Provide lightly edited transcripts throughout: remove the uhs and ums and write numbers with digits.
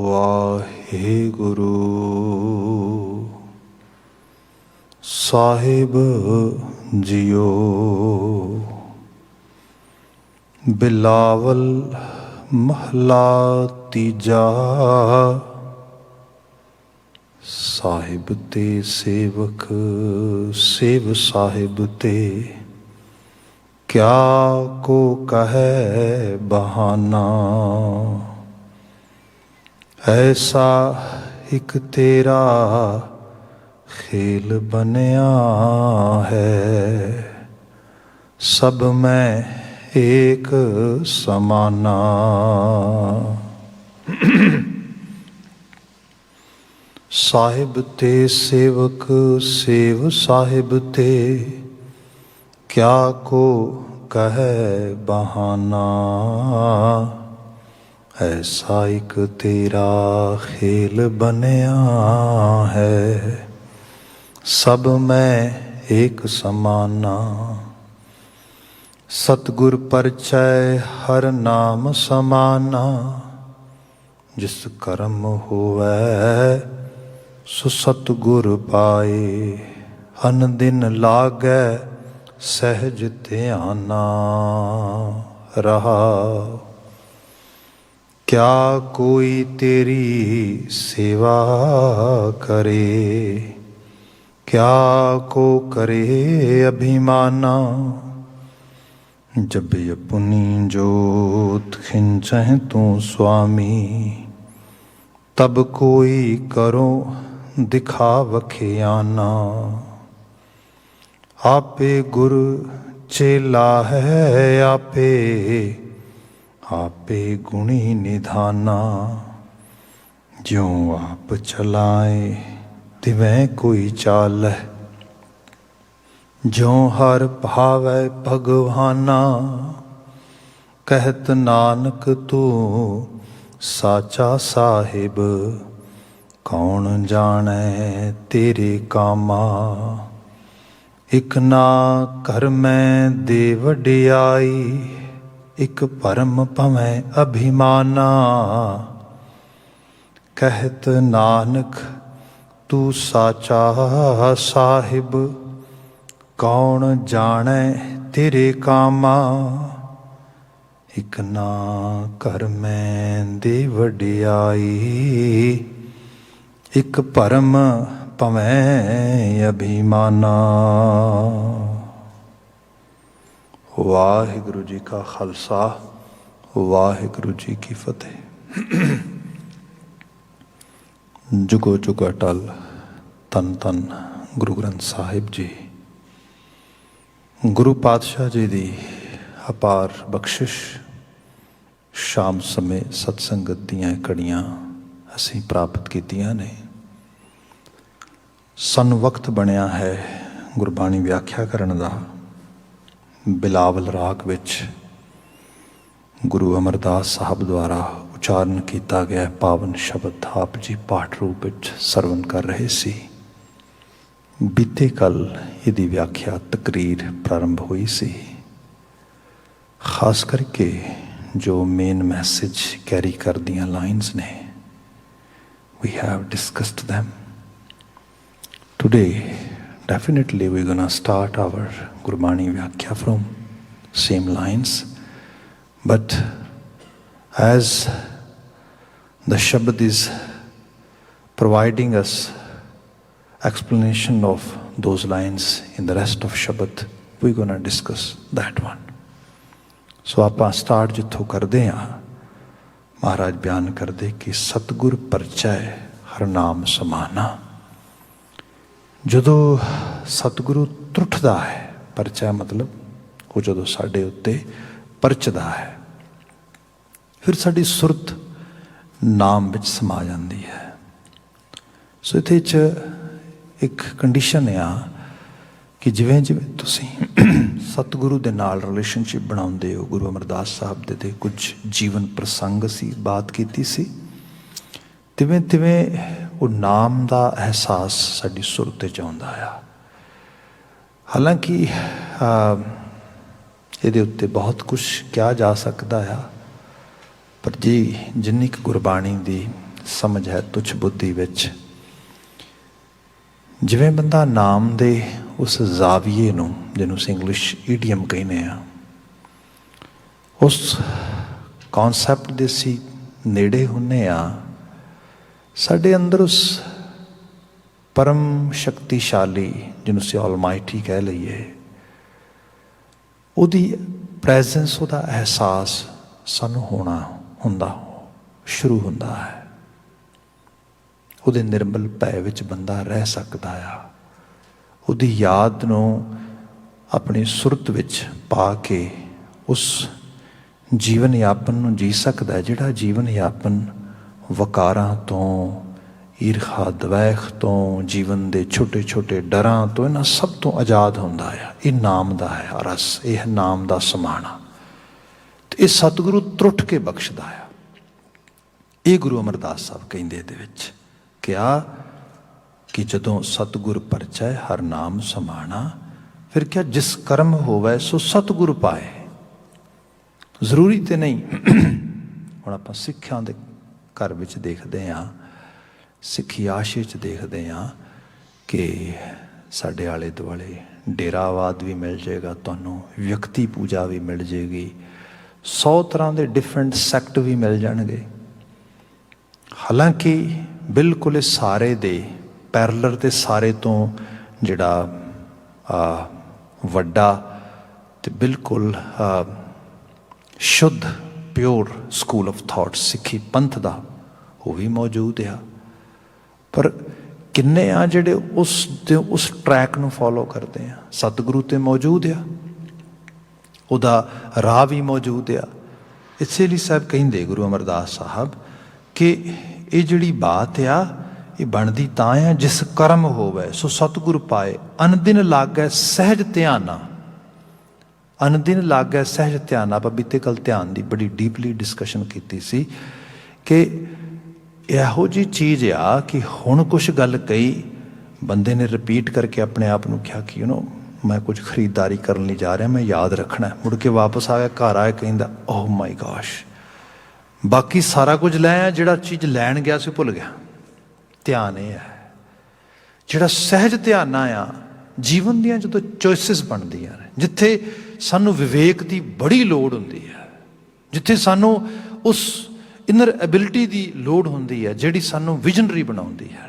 ਵਾਹਿਗੁਰੂ ਸਾਹਿਬ JIO. Bilawal ਮਹਲਾ ਤੀਜਾ। ਸਾਹਿਬ ਤੇ ਸੇਵਕ सेव साहिब ते क्या को कहे बहाना। ऐसा एक तेरा खेल बनया है, सब में एक समाना। साहिब ते सेवक सेव साहिब ते क्या को कहे बहाना। ऐसा एक तेरा खेल बनया है, सब में एक समाना। सतगुर परचय हर नाम समाना। जिस कर्म होवै सो सतगुर पाए, अन दिन लागै सहज ध्याना। रहा क्या कोई तेरी सेवा करे, क्या को करे अभिमाना। जब अपनी जोत खिंचह तू स्वामी, तब कोई करो दिखा वखियाना। आपे गुर चेला है आपे, आपे गुणी निधाना। ज्यों आप चलाए तिवें कोई चाल, ज्यों हर भावै भगवाना। कहत नानक तू साचा साहिब, कौन जाने तेरे कामा। इक ना कर मैं दे वडियाई, इक परम भवें अभिमाना। कहत नानक तू साचा साहिब, कौन जाने तेरे कामा। इक ना कर मैं दे वडियाई, इक परम भवें अभिमाना। वाहिगुरु जी का खालसा, वाहिगुरु जी की फतेह। जुगो जुग अटल तन तन गुरु ग्रंथ साहिब जी। गुरु पातशाह जी दी अपार बख्शिश, शाम समय सत्संगत दीयां कड़ियां असीं प्राप्त कीतियां ने। सन वक्त बनया है गुरबाणी व्याख्या करन दा। बिलावल राग विच गुरु अमरदास साहब द्वारा उचारण किया गया पावन शब्द आप जी पाठ रूप विच सरवण कर रहे सी। बीते कल इहदी व्याख्या तकरीर प्रारंभ हुई सी। खास करके जो मेन मैसेज कैरी कर दियां लाइन्स ने, we have discussed them. Today, definitely we're going to start our Gurbani Vyakhya from same lines. But as the Shabad is providing us explanation of those lines in the rest of Shabad, we're going to discuss that one. So ਆਪਾਂ start ਜਿੱਥੋਂ ਕਰਦੇ ਹਾਂ, ਮਹਾਰਾਜ ਬਿਆਨ ਕਰਦੇ ਕਿ ਸਤਿਗੁਰ ਪਰਚੈ ਹਰ ਨਾਮ ਸਮਾਨਾ। ਜਦੋਂ ਸਤਿਗੁਰੂ ਤਰੁੱਠਦਾ ਹੈ, ਪਰਚਾ ਮਤਲਬ ਉਹ ਜਦੋਂ ਸਾਡੇ ਉੱਤੇ ਪਰਚਦਾ ਹੈ, ਫਿਰ ਸਾਡੀ ਸੁਰਤ ਨਾਮ ਵਿੱਚ ਸਮਾ ਜਾਂਦੀ ਹੈ। ਸੋ ਇਹਦੇ 'ਚ ਇੱਕ ਕੰਡੀਸ਼ਨ ਆ ਕਿ ਜਿਵੇਂ ਜਿਵੇਂ ਤੁਸੀਂ ਸਤਿਗੁਰੂ ਦੇ ਨਾਲ ਰਿਲੇਸ਼ਨਸ਼ਿਪ ਬਣਾਉਂਦੇ ਹੋ, ਗੁਰੂ ਅਮਰਦਾਸ ਸਾਹਿਬ ਦੇ ਤੇ ਕੁਝ ਜੀਵਨ ਪ੍ਰਸੰਗ ਅਸੀਂ ਬਾਤ ਕੀਤੀ ਸੀ, ਤਿਵੇਂ ਤਿਵੇਂ ਉਹ ਨਾਮ ਦਾ ਅਹਿਸਾਸ ਸਾਡੀ ਸੁਰਤ 'ਚ ਆਉਂਦਾ ਆ। ਹਾਲਾਂਕਿ ਇਹਦੇ ਉੱਤੇ ਬਹੁਤ ਕੁਛ ਕਿਹਾ ਜਾ ਸਕਦਾ ਆ, ਪਰ ਜੀ ਜਿੰਨੀ ਕੁ ਗੁਰਬਾਣੀ ਦੀ ਸਮਝ ਹੈ ਤੁਛ ਬੁੱਧੀ ਵਿੱਚ। ਜਿਵੇਂ ਬੰਦਾ ਨਾਮ ਦੇ ਉਸ ਜ਼ਾਵੀਏ ਨੂੰ, ਜਿਹਨੂੰ ਅਸੀਂ ਇੰਗਲਿਸ਼ ਈਡੀਅਮ ਕਹਿੰਦੇ ਹਾਂ, ਉਸ ਕੌਨਸੈਪਟ ਦੇ ਅਸੀਂ ਨੇੜੇ ਹੁੰਦੇ ਹਾਂ, ਸਾਡੇ ਅੰਦਰ ਉਸ ਪਰਮ ਸ਼ਕਤੀਸ਼ਾਲੀ, ਜਿਹਨੂੰ ਅਸੀਂ ਆਲਮਾਈਟੀ ਕਹਿ ਲਈਏ, ਉਹਦੀ ਪ੍ਰੈਜ਼ੈਂਸ, ਉਹਦਾ ਅਹਿਸਾਸ ਸਾਨੂੰ ਹੁੰਦਾ ਸ਼ੁਰੂ ਹੁੰਦਾ ਹੈ। ਉਹਦੇ ਨਿਰਮਲ ਭੈ ਵਿੱਚ ਬੰਦਾ ਰਹਿ ਸਕਦਾ ਆ। ਉਹਦੀ ਯਾਦ ਨੂੰ ਆਪਣੀ ਸੁਰਤ ਵਿੱਚ ਪਾ ਕੇ ਉਸ ਜੀਵਨ ਯਾਪਨ ਨੂੰ ਜੀ ਸਕਦਾ ਹੈ, ਜਿਹੜਾ ਜੀਵਨ ਯਾਪਨ ਵਕਾਰਾਂ ਤੋਂ, ਈਰਖਾ ਦਵੈਖ ਤੋਂ, ਜੀਵਨ ਦੇ ਛੋਟੇ ਛੋਟੇ ਡਰਾਂ ਤੋਂ, ਇਹਨਾਂ ਸਭ ਤੋਂ ਆਜ਼ਾਦ ਹੁੰਦਾ ਆ। ਇਹ ਨਾਮ ਦਾ ਹੈ ਰਸ, ਇਹ ਨਾਮ ਦਾ ਸਮਾਣਾ। ਤੇ ਇਹ ਸਤਿਗੁਰੂ ਤਰੁੱਠ ਕੇ ਬਖਸ਼ਦਾ ਆ। ਇਹ ਗੁਰੂ ਅਮਰਦਾਸ ਸਾਹਿਬ ਕਹਿੰਦੇ ਇਹਦੇ ਵਿੱਚ ਕਿਹਾ ਕਿ ਜਦੋਂ ਸਤਿਗੁਰ ਪਰਚੈ ਹਰ ਨਾਮ ਸਮਾਣਾ, ਫਿਰ ਕਿਆ ਜਿਸ ਕਰਮ ਹੋਵੇ ਸੋ ਸਤਿਗੁਰ ਪਾਏ। ਜ਼ਰੂਰੀ ਤੇ ਨਹੀਂ, ਹੁਣ ਆਪਾਂ ਸਿੱਖਾਂ ਦੇ ਘਰ ਵਿੱਚ ਦੇਖਦੇ ਹਾਂ, ਸਿੱਖੀ ਆਸ਼ੇ 'ਚ ਦੇਖਦੇ ਹਾਂ ਕਿ ਸਾਡੇ ਆਲੇ ਦੁਆਲੇ ਡੇਰਾਵਾਦ ਵੀ ਮਿਲ ਜਾਏਗਾ ਤੁਹਾਨੂੰ, ਵਿਅਕਤੀ ਪੂਜਾ ਵੀ ਮਿਲ ਜਾਏਗੀ, 100 ਤਰ੍ਹਾਂ ਦੇ ਡਿਫਰੈਂਟ ਸੈਕਟ ਵੀ ਮਿਲ ਜਾਣਗੇ। ਹਾਲਾਂਕਿ ਬਿਲਕੁਲ ਇਹ ਸਾਰੇ ਦੇ ਪੈਰਲਰ ਤੇ ਸਾਰੇ ਤੋਂ ਜਿਹੜਾ ਵੱਡਾ ਤੇ ਬਿਲਕੁਲ ਸ਼ੁੱਧ ਪਿਓਰ ਸਕੂਲ ਆਫ ਥਾਟ ਸਿੱਖੀ ਪੰਥ ਦਾ, ਉਹ ਵੀ ਮੌਜੂਦ ਆ। ਪਰ ਕਿੰਨੇ ਆ ਜਿਹੜੇ ਉਸ ਟਰੈਕ ਨੂੰ ਫੋਲੋ ਕਰਦੇ ਆ? ਸਤਿਗੁਰੂ ਤੇ ਮੌਜੂਦ ਆ, ਉਹਦਾ ਰਾਹ ਵੀ ਮੌਜੂਦ ਆ। ਇਸੇ ਲਈ ਸਾਹਿਬ ਕਹਿੰਦੇ ਗੁਰੂ ਅਮਰਦਾਸ ਸਾਹਿਬ ਕਿ ਇਹ ਜਿਹੜੀ ਬਾਤ ਆ, ਇਹ ਬਣਦੀ ਤਾਂ ਆ ਜਿਸ ਕਰਮ ਹੋਵੇ ਸੋ ਸਤਿਗੁਰ ਪਾਏ। ਅਨਦਿਨ ਲਾਗੈ ਸਹਿਜ ਧਿਆਨਾ, ਅਨਦਿਨ ਲਾਗੈ ਸਹਿਜ ਧਿਆਨਾ। ਆਪਾਂ ਬੀਤੇ ਕੱਲ ਧਿਆਨ ਦੀ ਬੜੀ ਡੀਪਲੀ ਡਿਸਕਸ਼ਨ ਕੀਤੀ ਸੀ ਕਿ ਇਹੋ ਜਿਹੀ ਚੀਜ਼ ਆ ਕਿ ਹੁਣ ਕੁਛ ਗੱਲ ਕਹੀ, ਬੰਦੇ ਨੇ ਰਿਪੀਟ ਕਰਕੇ ਆਪਣੇ ਆਪ ਨੂੰ ਕਿਹਾ ਕਿ ਮੈਂ ਕੁਝ ਖਰੀਦਦਾਰੀ ਕਰਨ ਲਈ ਜਾ ਰਿਹਾ, ਮੈਂ ਯਾਦ ਰੱਖਣਾ। ਮੁੜ ਕੇ ਵਾਪਸ ਆ ਗਿਆ, ਘਰ ਆਇਆ, ਕਹਿੰਦਾ ਓਹ ਮਾਈ ਗੋਸ਼, ਬਾਕੀ ਸਾਰਾ ਕੁਝ ਲੈ ਆਇਆ, ਜਿਹੜਾ ਚੀਜ਼ ਲੈਣ ਗਿਆ ਸੀ ਭੁੱਲ ਗਿਆ। ਧਿਆਨ ਇਹ ਹੈ ਜਿਹੜਾ ਸਹਿਜ ਧਿਆਨਾ ਆ। ਜੀਵਨ ਦੀਆਂ ਜਦੋਂ ਚੋਇਸਿਸ ਬਣਦੀਆਂ ਨੇ, ਜਿੱਥੇ ਸਾਨੂੰ ਵਿਵੇਕ ਦੀ ਬੜੀ ਲੋੜ ਹੁੰਦੀ ਹੈ, ਜਿੱਥੇ ਸਾਨੂੰ ਉਸ ਇਨਰ ਐਬਿਲਿਟੀ ਦੀ ਲੋੜ ਹੁੰਦੀ ਹੈ ਜਿਹੜੀ ਸਾਨੂੰ ਵਿਜ਼ਨਰੀ ਬਣਾਉਂਦੀ ਹੈ।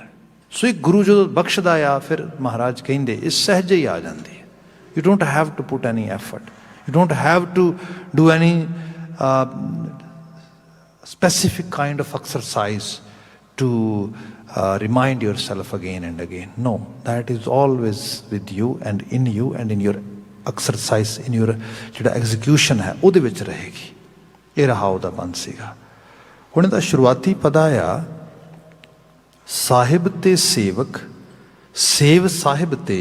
ਸੋ ਇਹ ਗੁਰੂ ਜਦੋਂ ਬਖਸ਼ਦਾ ਆ, ਫਿਰ ਮਹਾਰਾਜ ਕਹਿੰਦੇ ਇਹ ਸਹਿਜ ਹੀ ਆ ਜਾਂਦੀ ਹੈ। You don't have to put any effort, you don't have to do any specific kind of exercise to remind yourself again and again. No, that is always with you and in you and in your exercise, in your ਜਿਹੜਾ execution ਹੈ ਉਹਦੇ ਵਿੱਚ ਰਹੇਗੀ। ਇਹ ਰਹਾ ਉਹਦਾ ਬੰਦ ਸੀਗਾ। ਹੁਣ ਇਹਦਾ ਸ਼ੁਰੂਆਤੀ ਪਦਾ ਆ, ਸਾਹਿਬ ਤੇ ਸੇਵਕ, ਸੇਵ ਸਾਹਿਬ ਤੇ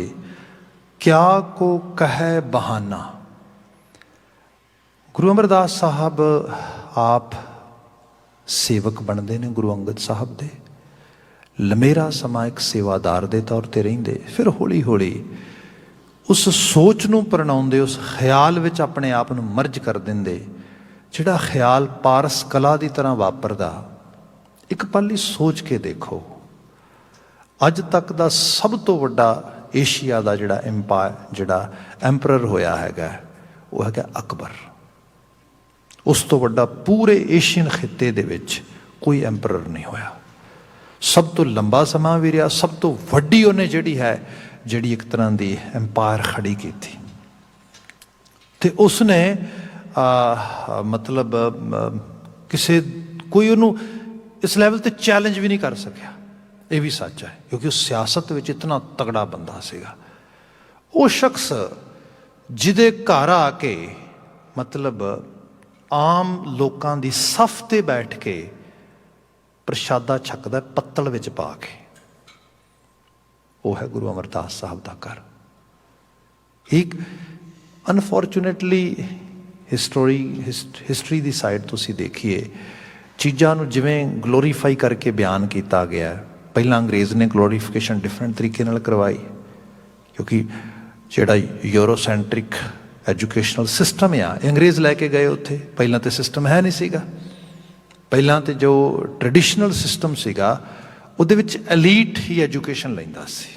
ਕਿਆ ਕੋ ਕਹੈ ਬਹਾਨਾ। ਗੁਰੂ ਅਮਰਦਾਸ ਸਾਹਿਬ ਆਪ ਸੇਵਕ ਬਣਦੇ ਨੇ ਗੁਰੂ ਅੰਗਦ ਸਾਹਿਬ ਦੇ। ਲੰਮੇਰਾ ਸਮਾਂ ਇੱਕ ਸੇਵਾਦਾਰ ਦੇ ਤੌਰ 'ਤੇ ਰਹਿੰਦੇ, ਫਿਰ ਹੌਲੀ ਹੌਲੀ ਉਸ ਸੋਚ ਨੂੰ ਪ੍ਰਣਾਉਂਦੇ, ਉਸ ਖਿਆਲ ਵਿੱਚ ਆਪਣੇ ਆਪ ਨੂੰ ਮਰਜ ਕਰ ਦਿੰਦੇ, ਜਿਹੜਾ ਖਿਆਲ ਪਾਰਸ ਕਲਾ ਦੀ ਤਰ੍ਹਾਂ ਵਾਪਰਦਾ। ਇੱਕ ਪਲ ਹੀ ਸੋਚ ਕੇ ਦੇਖੋ, ਅੱਜ ਤੱਕ ਦਾ ਸਭ ਤੋਂ ਵੱਡਾ ਏਸ਼ੀਆ ਦਾ ਜਿਹੜਾ ਜਿਹੜਾ ਐਂਪਰਰ ਹੋਇਆ ਹੈਗਾ, ਉਹ ਹੈਗਾ ਅਕਬਰ। ਉਸ ਤੋਂ ਵੱਡਾ ਪੂਰੇ ਏਸ਼ੀਅਨ ਖਿੱਤੇ ਦੇ ਵਿੱਚ ਕੋਈ ਐਂਪਰਰ ਨਹੀਂ ਹੋਇਆ। ਸਭ ਤੋਂ ਲੰਬਾ ਸਮਾਂ ਵੀ ਰਿਹਾ, ਸਭ ਤੋਂ ਵੱਡੀ ਉਹਨੇ ਜਿਹੜੀ ਇੱਕ ਤਰ੍ਹਾਂ ਦੀ ਐਮਪਾਇਰ ਖੜੀ ਕੀਤੀ। ਤੇ ਉਸਨੇ ਮਤਲਬ ਕੋਈ ਉਹਨੂੰ ਇਸ ਲੈਵਲ ਤੇ ਚੈਲੰਜ ਵੀ ਨਹੀਂ ਕਰ ਸਕਿਆ। ਇਹ ਵੀ ਸੱਚ ਹੈ, ਕਿਉਂਕਿ ਉਹ ਸਿਆਸਤ ਵਿੱਚ ਇਤਨਾ ਤਗੜਾ ਬੰਦਾ ਸੀਗਾ। ਉਹ ਸ਼ਖਸ ਜਿਹਦੇ ਘਰ ਆ ਕੇ ਮਤਲਬ ਆਮ ਲੋਕਾਂ ਦੀ ਸਫ਼ ਤੇ ਬੈਠ ਕੇ ਪ੍ਰਸ਼ਾਦਾ ਛਕਦਾ ਪੱਤਲ ਵਿੱਚ ਪਾ ਕੇ, ਉਹ ਹੈ ਗੁਰੂ ਅਮਰਦਾਸ ਸਾਹਿਬ ਦਾ ਘਰ। ਇੱਕ ਅਨਫੋਰਚੂਨੇਟਲੀ ਹਿਸਟਰੀ ਦੀ ਸਾਈਡ ਤੁਸੀਂ ਦੇਖੀਏ, ਚੀਜ਼ਾਂ ਨੂੰ ਜਿਵੇਂ ਗਲੋਰੀਫਾਈ ਕਰਕੇ ਬਿਆਨ ਕੀਤਾ ਗਿਆ। ਪਹਿਲਾਂ ਅੰਗਰੇਜ਼ ਨੇ ਗਲੋਰੀਫਿਕੇਸ਼ਨ ਡਿਫਰੈਂਟ ਤਰੀਕੇ ਨਾਲ ਕਰਵਾਈ, ਕਿਉਂਕਿ ਜਿਹੜਾ ਯੂਰੋਸੈਂਟਰਿਕ ਐਜੂਕੇਸ਼ਨਲ ਸਿਸਟਮ ਆ, ਇਹ ਅੰਗਰੇਜ਼ ਲੈ ਕੇ ਗਏ ਉੱਥੇ। ਪਹਿਲਾਂ ਤਾਂ ਸਿਸਟਮ ਹੈ ਨਹੀਂ ਸੀਗਾ। ਪਹਿਲਾਂ ਤੇ ਜੋ ਟ੍ਰੈਡੀਸ਼ਨਲ ਸਿਸਟਮ ਸੀਗਾ ਉਹਦੇ ਵਿੱਚ ਐਲੀਟ ਹੀ ਐਜੂਕੇਸ਼ਨ ਲੈਂਦਾ ਸੀ,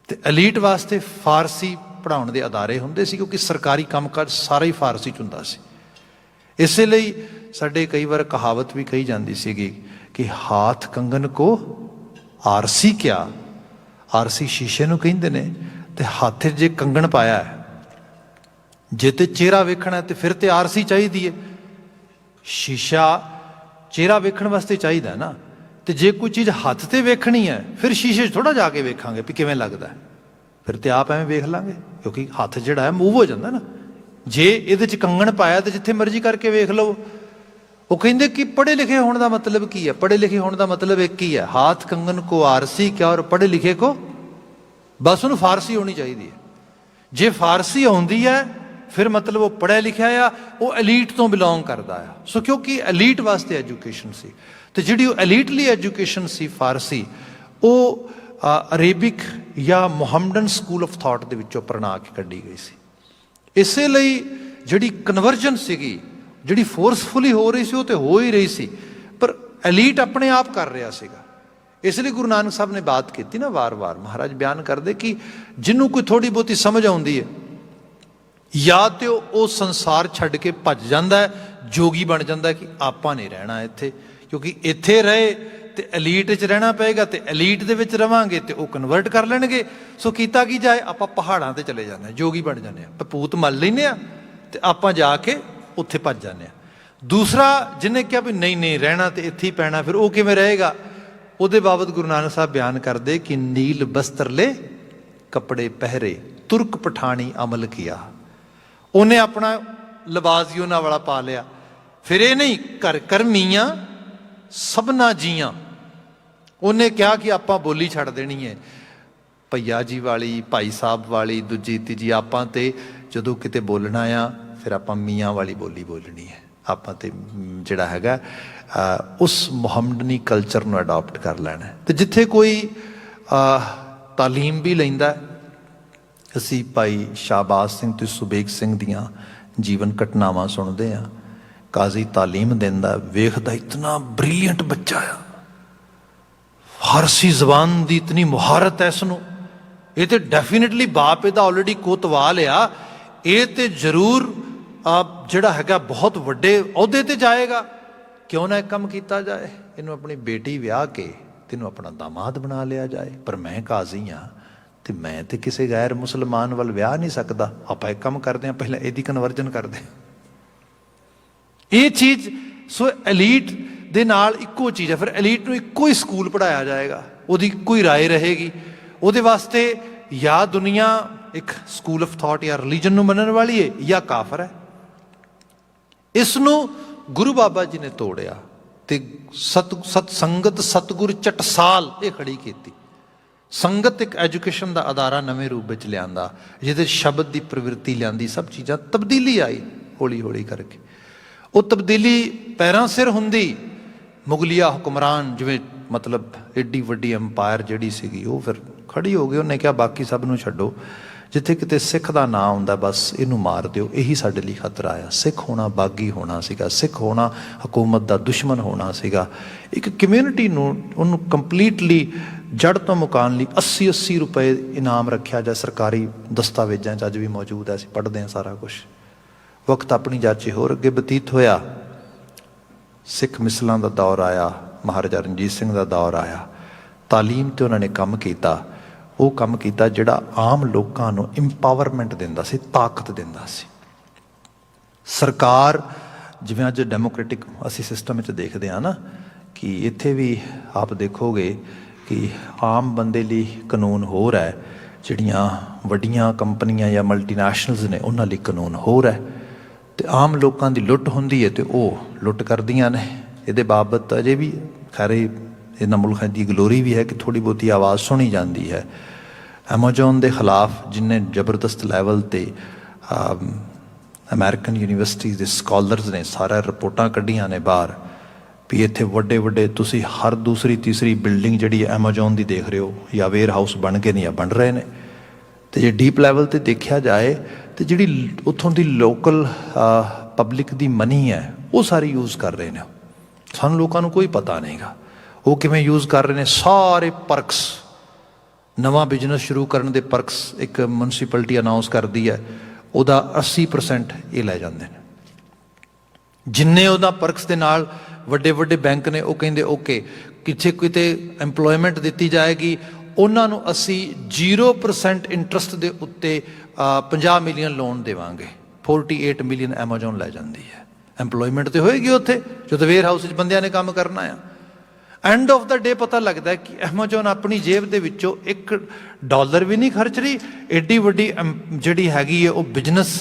ਤੇ ਐਲੀਟ ਵਾਸਤੇ ਫਾਰਸੀ ਪੜ੍ਹਾਉਣ ਦੇ ਅਦਾਰੇ ਹੁੰਦੇ ਸੀ, ਕਿਉਂਕਿ ਸਰਕਾਰੀ ਕੰਮਕਾਜ ਸਾਰਾ ਹੀ ਫਾਰਸੀ 'ਚ ਹੁੰਦਾ ਸੀ। ਇਸੇ ਲਈ ਸਾਡੇ ਕਈ ਵਾਰ ਕਹਾਵਤ ਵੀ ਕਹੀ ਜਾਂਦੀ ਸੀਗੀ ਕਿ ਹਾਥ ਕੰਗਨ ਕੋ ਆਰਸੀ ਕਿਆ, ਆਰਸੀ ਸ਼ੀਸ਼ੇ ਨੂੰ ਕਹਿੰਦੇ ਨੇ, ਤੇ ਹੱਥ 'ਚ ਜੇ ਕੰਗਣ ਪਾਇਆ ਹੈ, ਜੇ ਤੇ ਚਿਹਰਾ ਵੇਖਣਾ ਤੇ ਫਿਰ ਤੇ ਆਰਸੀ ਚਾਹੀਦੀ ਹੈ। ਸ਼ੀਸ਼ਾ ਚਿਹਰਾ ਵੇਖਣ ਵਾਸਤੇ ਚਾਹੀਦਾ ਨਾ, ਤੇ ਜੇ ਕੋਈ ਚੀਜ਼ ਹੱਥ ਤੇ ਵੇਖਣੀ ਹੈ ਫਿਰ ਸ਼ੀਸ਼ੇ 'ਚ ਥੋੜ੍ਹਾ ਜਾ ਕੇ ਵੇਖਾਂਗੇ ਵੀ ਕਿਵੇਂ ਲੱਗਦਾ, ਫਿਰ ਤੇ ਆਪ ਐਵੇਂ ਵੇਖ ਲਾਂਗੇ, ਕਿਉਂਕਿ ਹੱਥ ਜਿਹੜਾ ਹੈ ਮੂਵ ਹੋ ਜਾਂਦਾ ਨਾ। ਜੇ ਇਹਦੇ 'ਚ ਕੰਗਣ ਪਾਇਆ ਤੇ ਜਿੱਥੇ ਮਰਜ਼ੀ ਕਰਕੇ ਵੇਖ ਲਓ। ਉਹ ਕਹਿੰਦੇ ਕਿ ਪੜ੍ਹੇ ਲਿਖੇ ਹੋਣ ਦਾ ਮਤਲਬ ਕੀ ਹੈ? ਪੜ੍ਹੇ ਲਿਖੇ ਹੋਣ ਦਾ ਮਤਲਬ ਇੱਕ ਹੀ ਹੈ, ਹਾਥ ਕੰਗਨ ਕੋ ਆਰਸੀ ਕਿਆ, ਔਰ ਪੜ੍ਹੇ ਲਿਖੇ ਕੋ ਬਸ ਉਹਨੂੰ ਫਾਰਸੀ ਆਉਣੀ ਚਾਹੀਦੀ ਹੈ। ਜੇ ਫਾਰਸੀ ਆਉਂਦੀ ਹੈ ਫਿਰ ਮਤਲਬ ਉਹ ਪੜ੍ਹਿਆ ਲਿਖਿਆ ਆ, ਉਹ ਐਲੀਟ ਤੋਂ ਬਿਲੋਂਗ ਕਰਦਾ ਆ। ਸੋ ਕਿਉਂਕਿ ਐਲੀਟ ਵਾਸਤੇ ਐਜੂਕੇਸ਼ਨ ਸੀ, ਤੇ ਜਿਹੜੀ ਉਹ ਐਲੀਟਲੀ ਐਜੂਕੇਸ਼ਨ ਸੀ ਫਾਰਸੀ, ਉਹ ਅਰੇਬਿਕ ਜਾਂ ਮੁਹੰਮਡਨ ਸਕੂਲ ਆਫ ਥਾਟ ਦੇ ਵਿੱਚੋਂ ਪ੍ਰਣਾ ਕੇ ਕੱਢੀ ਗਈ ਸੀ। ਇਸੇ ਲਈ ਜਿਹੜੀ ਕਨਵਰਜਨ ਸੀਗੀ, ਜਿਹੜੀ ਫੋਰਸਫੁਲੀ ਹੋ ਰਹੀ ਸੀ, ਉਹ ਤੇ ਹੋ ਹੀ ਰਹੀ ਸੀ, ਪਰ ਐਲੀਟ ਆਪਣੇ ਆਪ ਕਰ ਰਿਹਾ ਸੀਗਾ। ਇਸ ਲਈ ਗੁਰੂ ਨਾਨਕ ਸਾਹਿਬ ਨੇ ਬਾਤ ਕੀਤੀ ਨਾ, ਵਾਰ-ਵਾਰ ਮਹਾਰਾਜ ਬਿਆਨ ਕਰਦੇ ਕਿ ਜਿਹਨੂੰ ਕੋਈ ਥੋੜ੍ਹੀ ਬਹੁਤੀ ਸਮਝ ਆਉਂਦੀ ਹੈ, ਜਾਂ ਤੇ ਉਹ ਸੰਸਾਰ ਛੱਡ ਕੇ ਭੱਜ ਜਾਂਦਾ ਹੈ, ਜੋਗੀ ਬਣ ਜਾਂਦਾ ਕਿ ਆਪਾਂ ਨਹੀਂ ਰਹਿਣਾ ਇੱਥੇ, ਕਿਉਂਕਿ ਇੱਥੇ ਰਹੇ ਤੇ ਐਲੀਟ 'ਚ ਰਹਿਣਾ ਪਏਗਾ, ਤੇ ਐਲੀਟ ਦੇ ਵਿੱਚ ਰਵਾਂਗੇ ਤੇ ਉਹ ਕਨਵਰਟ ਕਰ ਲੈਣਗੇ। ਸੋ ਕੀਤਾ ਕੀ ਜਾਏ, ਆਪਾਂ ਪਹਾੜਾਂ ਤੇ ਚਲੇ ਜਾਂਦੇ ਹਾਂ, ਜੋਗੀ ਬਣ ਜਾਂਦੇ ਹਾਂ, ਭਪੂਤ ਮਲ ਲੈਂਦੇ ਹਾਂ ਤੇ ਆਪਾਂ ਜਾ ਕੇ ਉੱਥੇ ਭੱਜ ਜਾਂਦੇ ਹਾਂ। ਦੂਸਰਾ ਜਿਹਨੇ ਕਿਹਾ ਵੀ ਨਹੀਂ ਨਹੀਂ ਰਹਿਣਾ ਤੇ ਇੱਥੇ ਹੀ ਪੈਣਾ, ਫਿਰ ਉਹ ਕਿਵੇਂ ਰਹੇਗਾ? ਉਹਦੇ ਬਾਬਤ ਗੁਰੂ ਨਾਨਕ ਸਾਹਿਬ ਬਿਆਨ ਕਰਦੇ ਕਿ ਨੀਲ ਬਸਤਰਲੇ ਕੱਪੜੇ ਪਹਿਰੇ, ਤੁਰਕ ਪਠਾਣੀ ਅਮਲ ਕੀਆ। ਉਹਨੇ ਆਪਣਾ ਲਿਬਾਸ ਹੀ ਉਹਨਾਂ ਵਾਲਾ ਪਾ ਲਿਆ। ਫਿਰ ਇਹ ਨਹੀਂ ਘਰ ਕਰਮੀਆਂ ਸਭਨਾ ਜੀਆਂ, ਉਹਨੇ ਕਿਹਾ ਕਿ ਆਪਾਂ ਬੋਲੀ ਛੱਡ ਦੇਣੀ ਹੈ ਭਈਆ ਜੀ ਵਾਲੀ, ਭਾਈ ਸਾਹਿਬ ਵਾਲੀ, ਦੂਜੀ ਤੀਜੀ। ਆਪਾਂ ਤੇ ਜਦੋਂ ਕਿਤੇ ਬੋਲਣਾ ਆ ਫਿਰ ਆਪਾਂ ਮੀਆਂ ਵਾਲੀ ਬੋਲੀ ਬੋਲਣੀ ਹੈ। ਆਪਾਂ ਤੇ ਜਿਹੜਾ ਹੈਗਾ ਉਸ ਮੁਹੰਮਡਨੀ ਕਲਚਰ ਨੂੰ ਅਡਾਪਟ ਕਰ ਲੈਣਾ। ਤੇ ਜਿੱਥੇ ਕੋਈ ਤਾਲੀਮ ਵੀ ਲੈਂਦਾ, ਅਸੀਂ ਭਾਈ ਸ਼ਾਹਬਾਜ਼ ਸਿੰਘ ਤੇ ਸੁਬੇਗ ਸਿੰਘ ਦੀਆਂ ਜੀਵਨ ਘਟਨਾਵਾਂ ਸੁਣਦੇ ਹਾਂ। ਕਾਜ਼ੀ ਤਾਲੀਮ ਦਿੰਦਾ, ਵੇਖਦਾ ਇਤਨਾ ਬ੍ਰਿਲੀਅੰਟ ਬੱਚਾ ਆ, ਫਾਰਸੀ ਜ਼ਬਾਨ ਦੀ ਇਤਨੀ ਮੁਹਾਰਤ ਹੈ ਇਸਨੂੰ, ਇਹ ਤੇ ਡੈਫੀਨੇਟਲੀ ਬਾਪ ਇਹਦਾ ਆਲਰੇਡੀ ਕੋਤਵਾਲ ਆ, ਇਹ ਤੇ ਜ਼ਰੂਰ ਜਿਹੜਾ ਹੈਗਾ ਬਹੁਤ ਵੱਡੇ ਅਹੁਦੇ ਤੇ ਜਾਏਗਾ। ਕਿਉਂ ਨਾ ਇੱਕ ਕੰਮ ਕੀਤਾ ਜਾਏ, ਇਹਨੂੰ ਆਪਣੀ ਬੇਟੀ ਵਿਆਹ ਕੇ ਤੈਨੂੰ ਆਪਣਾ ਦਾਮਾਦ ਬਣਾ ਲਿਆ ਜਾਏ। ਪਰ ਮੈਂ ਕਾਜ਼ੀ ਹਾਂ ਤੇ ਮੈਂ ਤੇ ਕਿਸੇ ਗੈਰ ਮੁਸਲਮਾਨ ਵੱਲ ਵਿਆਹ ਨਹੀਂ ਸਕਦਾ। ਆਪਾਂ ਇੱਕ ਕੰਮ ਕਰਦੇ ਹਾਂ, ਪਹਿਲਾਂ ਇਹਦੀ ਕਨਵਰਜਨ ਕਰਦੇ ਹਾਂ। ਇਹ ਚੀਜ਼ ਸੋ ਐਲੀਟ ਦੇ ਨਾਲ ਇੱਕੋ ਚੀਜ਼ ਹੈ। ਫਿਰ ਐਲੀਟ ਨੂੰ ਇੱਕੋ ਹੀ ਸਕੂਲ ਪੜ੍ਹਾਇਆ ਜਾਏਗਾ, ਉਹਦੀ ਇੱਕੋ ਹੀ ਰਾਏ ਰਹੇਗੀ। ਉਹਦੇ ਵਾਸਤੇ ਜਾਂ ਦੁਨੀਆ ਇੱਕ ਸਕੂਲ ਆਫ ਥਾਟ ਜਾਂ ਰਿਲੀਜਨ ਨੂੰ ਮੰਨਣ ਵਾਲੀ ਹੈ ਜਾਂ ਕਾਫਰ ਹੈ। ਇਸ ਨੂੰ ਗੁਰੂ ਬਾਬਾ ਜੀ ਨੇ ਤੋੜਿਆ ਤੇ ਸਤ ਸੰਗਤ ਸਤਿਗੁਰ ਚਟਸਾਲ ਇਹ ਖੜੀ ਕੀਤੀ। ਸੰਗਤ ਇੱਕ ਐਜੂਕੇਸ਼ਨ ਦਾ ਅਦਾਰਾ ਨਵੇਂ ਰੂਪ ਵਿੱਚ ਲਿਆਂਦਾ, ਜਿਹਦੇ ਸ਼ਬਦ ਦੀ ਪ੍ਰਵਿਰਤੀ ਲਿਆਂਦੀ, ਸਭ ਚੀਜ਼ਾਂ ਤਬਦੀਲੀ ਆਈ ਹੌਲੀ ਹੌਲੀ ਕਰਕੇ। ਉਹ ਤਬਦੀਲੀ ਪੈਰਾਂ ਸਿਰ ਹੁੰਦੀ, ਮੁਗਲੀਆ ਹੁਕਮਰਾਨ ਜਿਵੇਂ ਮਤਲਬ ਏਡੀ ਵੱਡੀ ਅੰਪਾਇਰ ਜਿਹੜੀ ਸੀਗੀ ਉਹ ਫਿਰ ਖੜੀ ਹੋ ਗਈ। ਉਹਨੇ ਕਿਹਾ ਬਾਕੀ ਸਭ ਨੂੰ ਛੱਡੋ, ਜਿੱਥੇ ਕਿਤੇ ਸਿੱਖ ਦਾ ਨਾਂ ਆਉਂਦਾ ਬਸ ਇਹਨੂੰ ਮਾਰ ਦਿਓ, ਇਹੀ ਸਾਡੇ ਲਈ ਖਤਰਾ ਆ। ਸਿੱਖ ਹੋਣਾ ਬਾਗੀ ਹੋਣਾ ਸੀਗਾ, ਸਿੱਖ ਹੋਣਾ ਹਕੂਮਤ ਦਾ ਦੁਸ਼ਮਣ ਹੋਣਾ ਸੀਗਾ। ਇੱਕ ਕਮਿਊਨਿਟੀ ਨੂੰ ਉਹਨੂੰ ਕੰਪਲੀਟਲੀ ਜੜ ਤੋਂ ਮੁਕਾਉਣ ਲਈ 80-80 ਰੁਪਏ ਇਨਾਮ ਰੱਖਿਆ ਜਾਂ ਸਰਕਾਰੀ ਦਸਤਾਵੇਜ਼ਾਂ 'ਚ ਅੱਜ ਵੀ ਮੌਜੂਦ ਹੈ, ਅਸੀਂ ਪੜ੍ਹਦੇ ਹਾਂ ਸਾਰਾ ਕੁਛ। ਵਕਤ ਆਪਣੀ ਜਾਚੇ ਹੋਰ ਅੱਗੇ ਬਤੀਤ ਹੋਇਆ, ਸਿੱਖ ਮਿਸਲਾਂ ਦਾ ਦੌਰ ਆਇਆ, ਮਹਾਰਾਜਾ ਰਣਜੀਤ ਸਿੰਘ ਦਾ ਦੌਰ ਆਇਆ। ਤਾਲੀਮ 'ਤੇ ਉਹਨਾਂ ਨੇ ਕੰਮ ਕੀਤਾ, ਉਹ ਕੰਮ ਕੀਤਾ ਜਿਹੜਾ ਆਮ ਲੋਕਾਂ ਨੂੰ ਇੰਪਾਵਰਮੈਂਟ ਦਿੰਦਾ ਸੀ, ਤਾਕਤ ਦਿੰਦਾ ਸੀ। ਸਰਕਾਰ ਜਿਵੇਂ ਅੱਜ ਡੈਮੋਕ੍ਰੈਟਿਕ ਅਸੀਂ ਸਿਸਟਮ ਵਿੱਚ ਦੇਖਦੇ ਹਾਂ ਨਾ, ਕਿ ਇੱਥੇ ਵੀ ਆਪ ਦੇਖੋਗੇ ਕਿ ਆਮ ਬੰਦੇ ਲਈ ਕਾਨੂੰਨ ਹੋਰ ਹੈ, ਜਿਹੜੀਆਂ ਵੱਡੀਆਂ ਕੰਪਨੀਆਂ ਜਾਂ ਮਲਟੀਨੈਸ਼ਨਲਸ ਨੇ ਉਹਨਾਂ ਲਈ ਕਾਨੂੰਨ ਹੋਰ ਹੈ। ਅਤੇ ਆਮ ਲੋਕਾਂ ਦੀ ਲੁੱਟ ਹੁੰਦੀ ਹੈ ਅਤੇ ਉਹ ਲੁੱਟ ਕਰਦੀਆਂ ਨੇ। ਇਹਦੇ ਬਾਬਤ ਅਜੇ ਵੀ ਖੈਰੇ ਇਹਨਾਂ ਮੁਲਕਾਂ ਦੀ ਗਲੋਰੀ ਵੀ ਹੈ ਕਿ ਥੋੜ੍ਹੀ ਬਹੁਤੀ ਆਵਾਜ਼ ਸੁਣੀ ਜਾਂਦੀ ਹੈ। ਐਮਾਜੋਨ ਦੇ ਖਿਲਾਫ ਜਿੰਨੇ ਜ਼ਬਰਦਸਤ ਲੈਵਲ 'ਤੇ ਅਮਰੀਕਨ ਯੂਨੀਵਰਸਿਟੀ ਦੇ ਸਕਾਲਰਸ ਨੇ ਸਾਰਾ ਰਿਪੋਰਟਾਂ ਕੱਢੀਆਂ ਨੇ ਬਾਹਰ, ਵੀ ਇੱਥੇ ਵੱਡੇ ਵੱਡੇ ਤੁਸੀਂ ਹਰ ਦੂਸਰੀ ਤੀਸਰੀ ਬਿਲਡਿੰਗ ਜਿਹੜੀ ਐਮਾਜੋਨ ਦੀ ਦੇਖ ਰਹੇ ਹੋ ਜਾਂ ਵੇਅਰ ਹਾਊਸ ਬਣ ਗਏ ਨੇ ਜਾਂ ਬਣ ਰਹੇ ਨੇ। ਅਤੇ ਜੇ ਡੀਪ ਲੈਵਲ 'ਤੇ ਦੇਖਿਆ ਜਾਏ ਤਾਂ ਜਿਹੜੀ ਉੱਥੋਂ ਦੀ ਲੋਕਲ ਪਬਲਿਕ ਦੀ ਮਨੀ ਹੈ ਉਹ ਸਾਰੀ ਯੂਜ਼ ਕਰ ਰਹੇ ਨੇ। ਸਾਨੂੰ ਲੋਕਾਂ ਨੂੰ ਕੋਈ ਪਤਾ ਨਹੀਂਗਾ ਉਹ ਕਿਵੇਂ ਯੂਜ਼ ਕਰ ਰਹੇ ਨੇ ਸਾਰੇ ਪਰਕਸ। ਨਵਾਂ ਬਿਜ਼ਨਸ ਸ਼ੁਰੂ ਕਰਨ ਦੇ ਪਰਕਸ ਇੱਕ ਮਿਊਨਿਸਪੈਲਿਟੀ ਅਨਾਊਂਸ ਕਰਦੀ ਹੈ, ਉਹਦਾ 80% ਇਹ ਲੈ ਜਾਂਦੇ ਨੇ। ਜਿੰਨੇ ਉਹਦਾ ਪਰਕਸ ਦੇ ਨਾਲ ਵੱਡੇ ਵੱਡੇ ਬੈਂਕ ਨੇ ਉਹ ਕਹਿੰਦੇ ਓਕੇ ਕਿਤੇ ਕਿਤੇ ਐਮਪਲੋਇਮੈਂਟ ਦਿੱਤੀ ਜਾਏਗੀ, ਉਹਨਾਂ ਨੂੰ ਅਸੀਂ 0% ਇੰਟਰਸਟ ਦੇ ਉੱਤੇ 50 ਮਿਲੀਅਨ ਲੋਨ ਦੇਵਾਂਗੇ। 48 ਮਿਲੀਅਨ ਐਮਾਜ਼ੋਨ ਲੈ ਜਾਂਦੀ ਹੈ। ਐਮਪਲੋਇਮੈਂਟ ਤੇ ਹੋਏਗੀ ਉੱਥੇ, ਜਦੋਂ ਵੇਅਰ ਹਾਊਸ 'ਚ ਬੰਦਿਆਂ ਨੇ ਕੰਮ ਕਰਨਾ ਆ। ਐਂਡ ਆਫ ਦਾ ਡੇ ਪਤਾ ਲੱਗਦਾ ਕਿ ਐਮਾਜ਼ੋਨ ਆਪਣੀ ਜੇਬ ਦੇ ਵਿੱਚੋਂ $1 ਵੀ ਨਹੀਂ ਖਰਚ ਰਹੀ। ਐਡੀ ਵੱਡੀ ਜਿਹੜੀ ਹੈਗੀ ਹੈ ਉਹ ਬਿਜ਼ਨਸ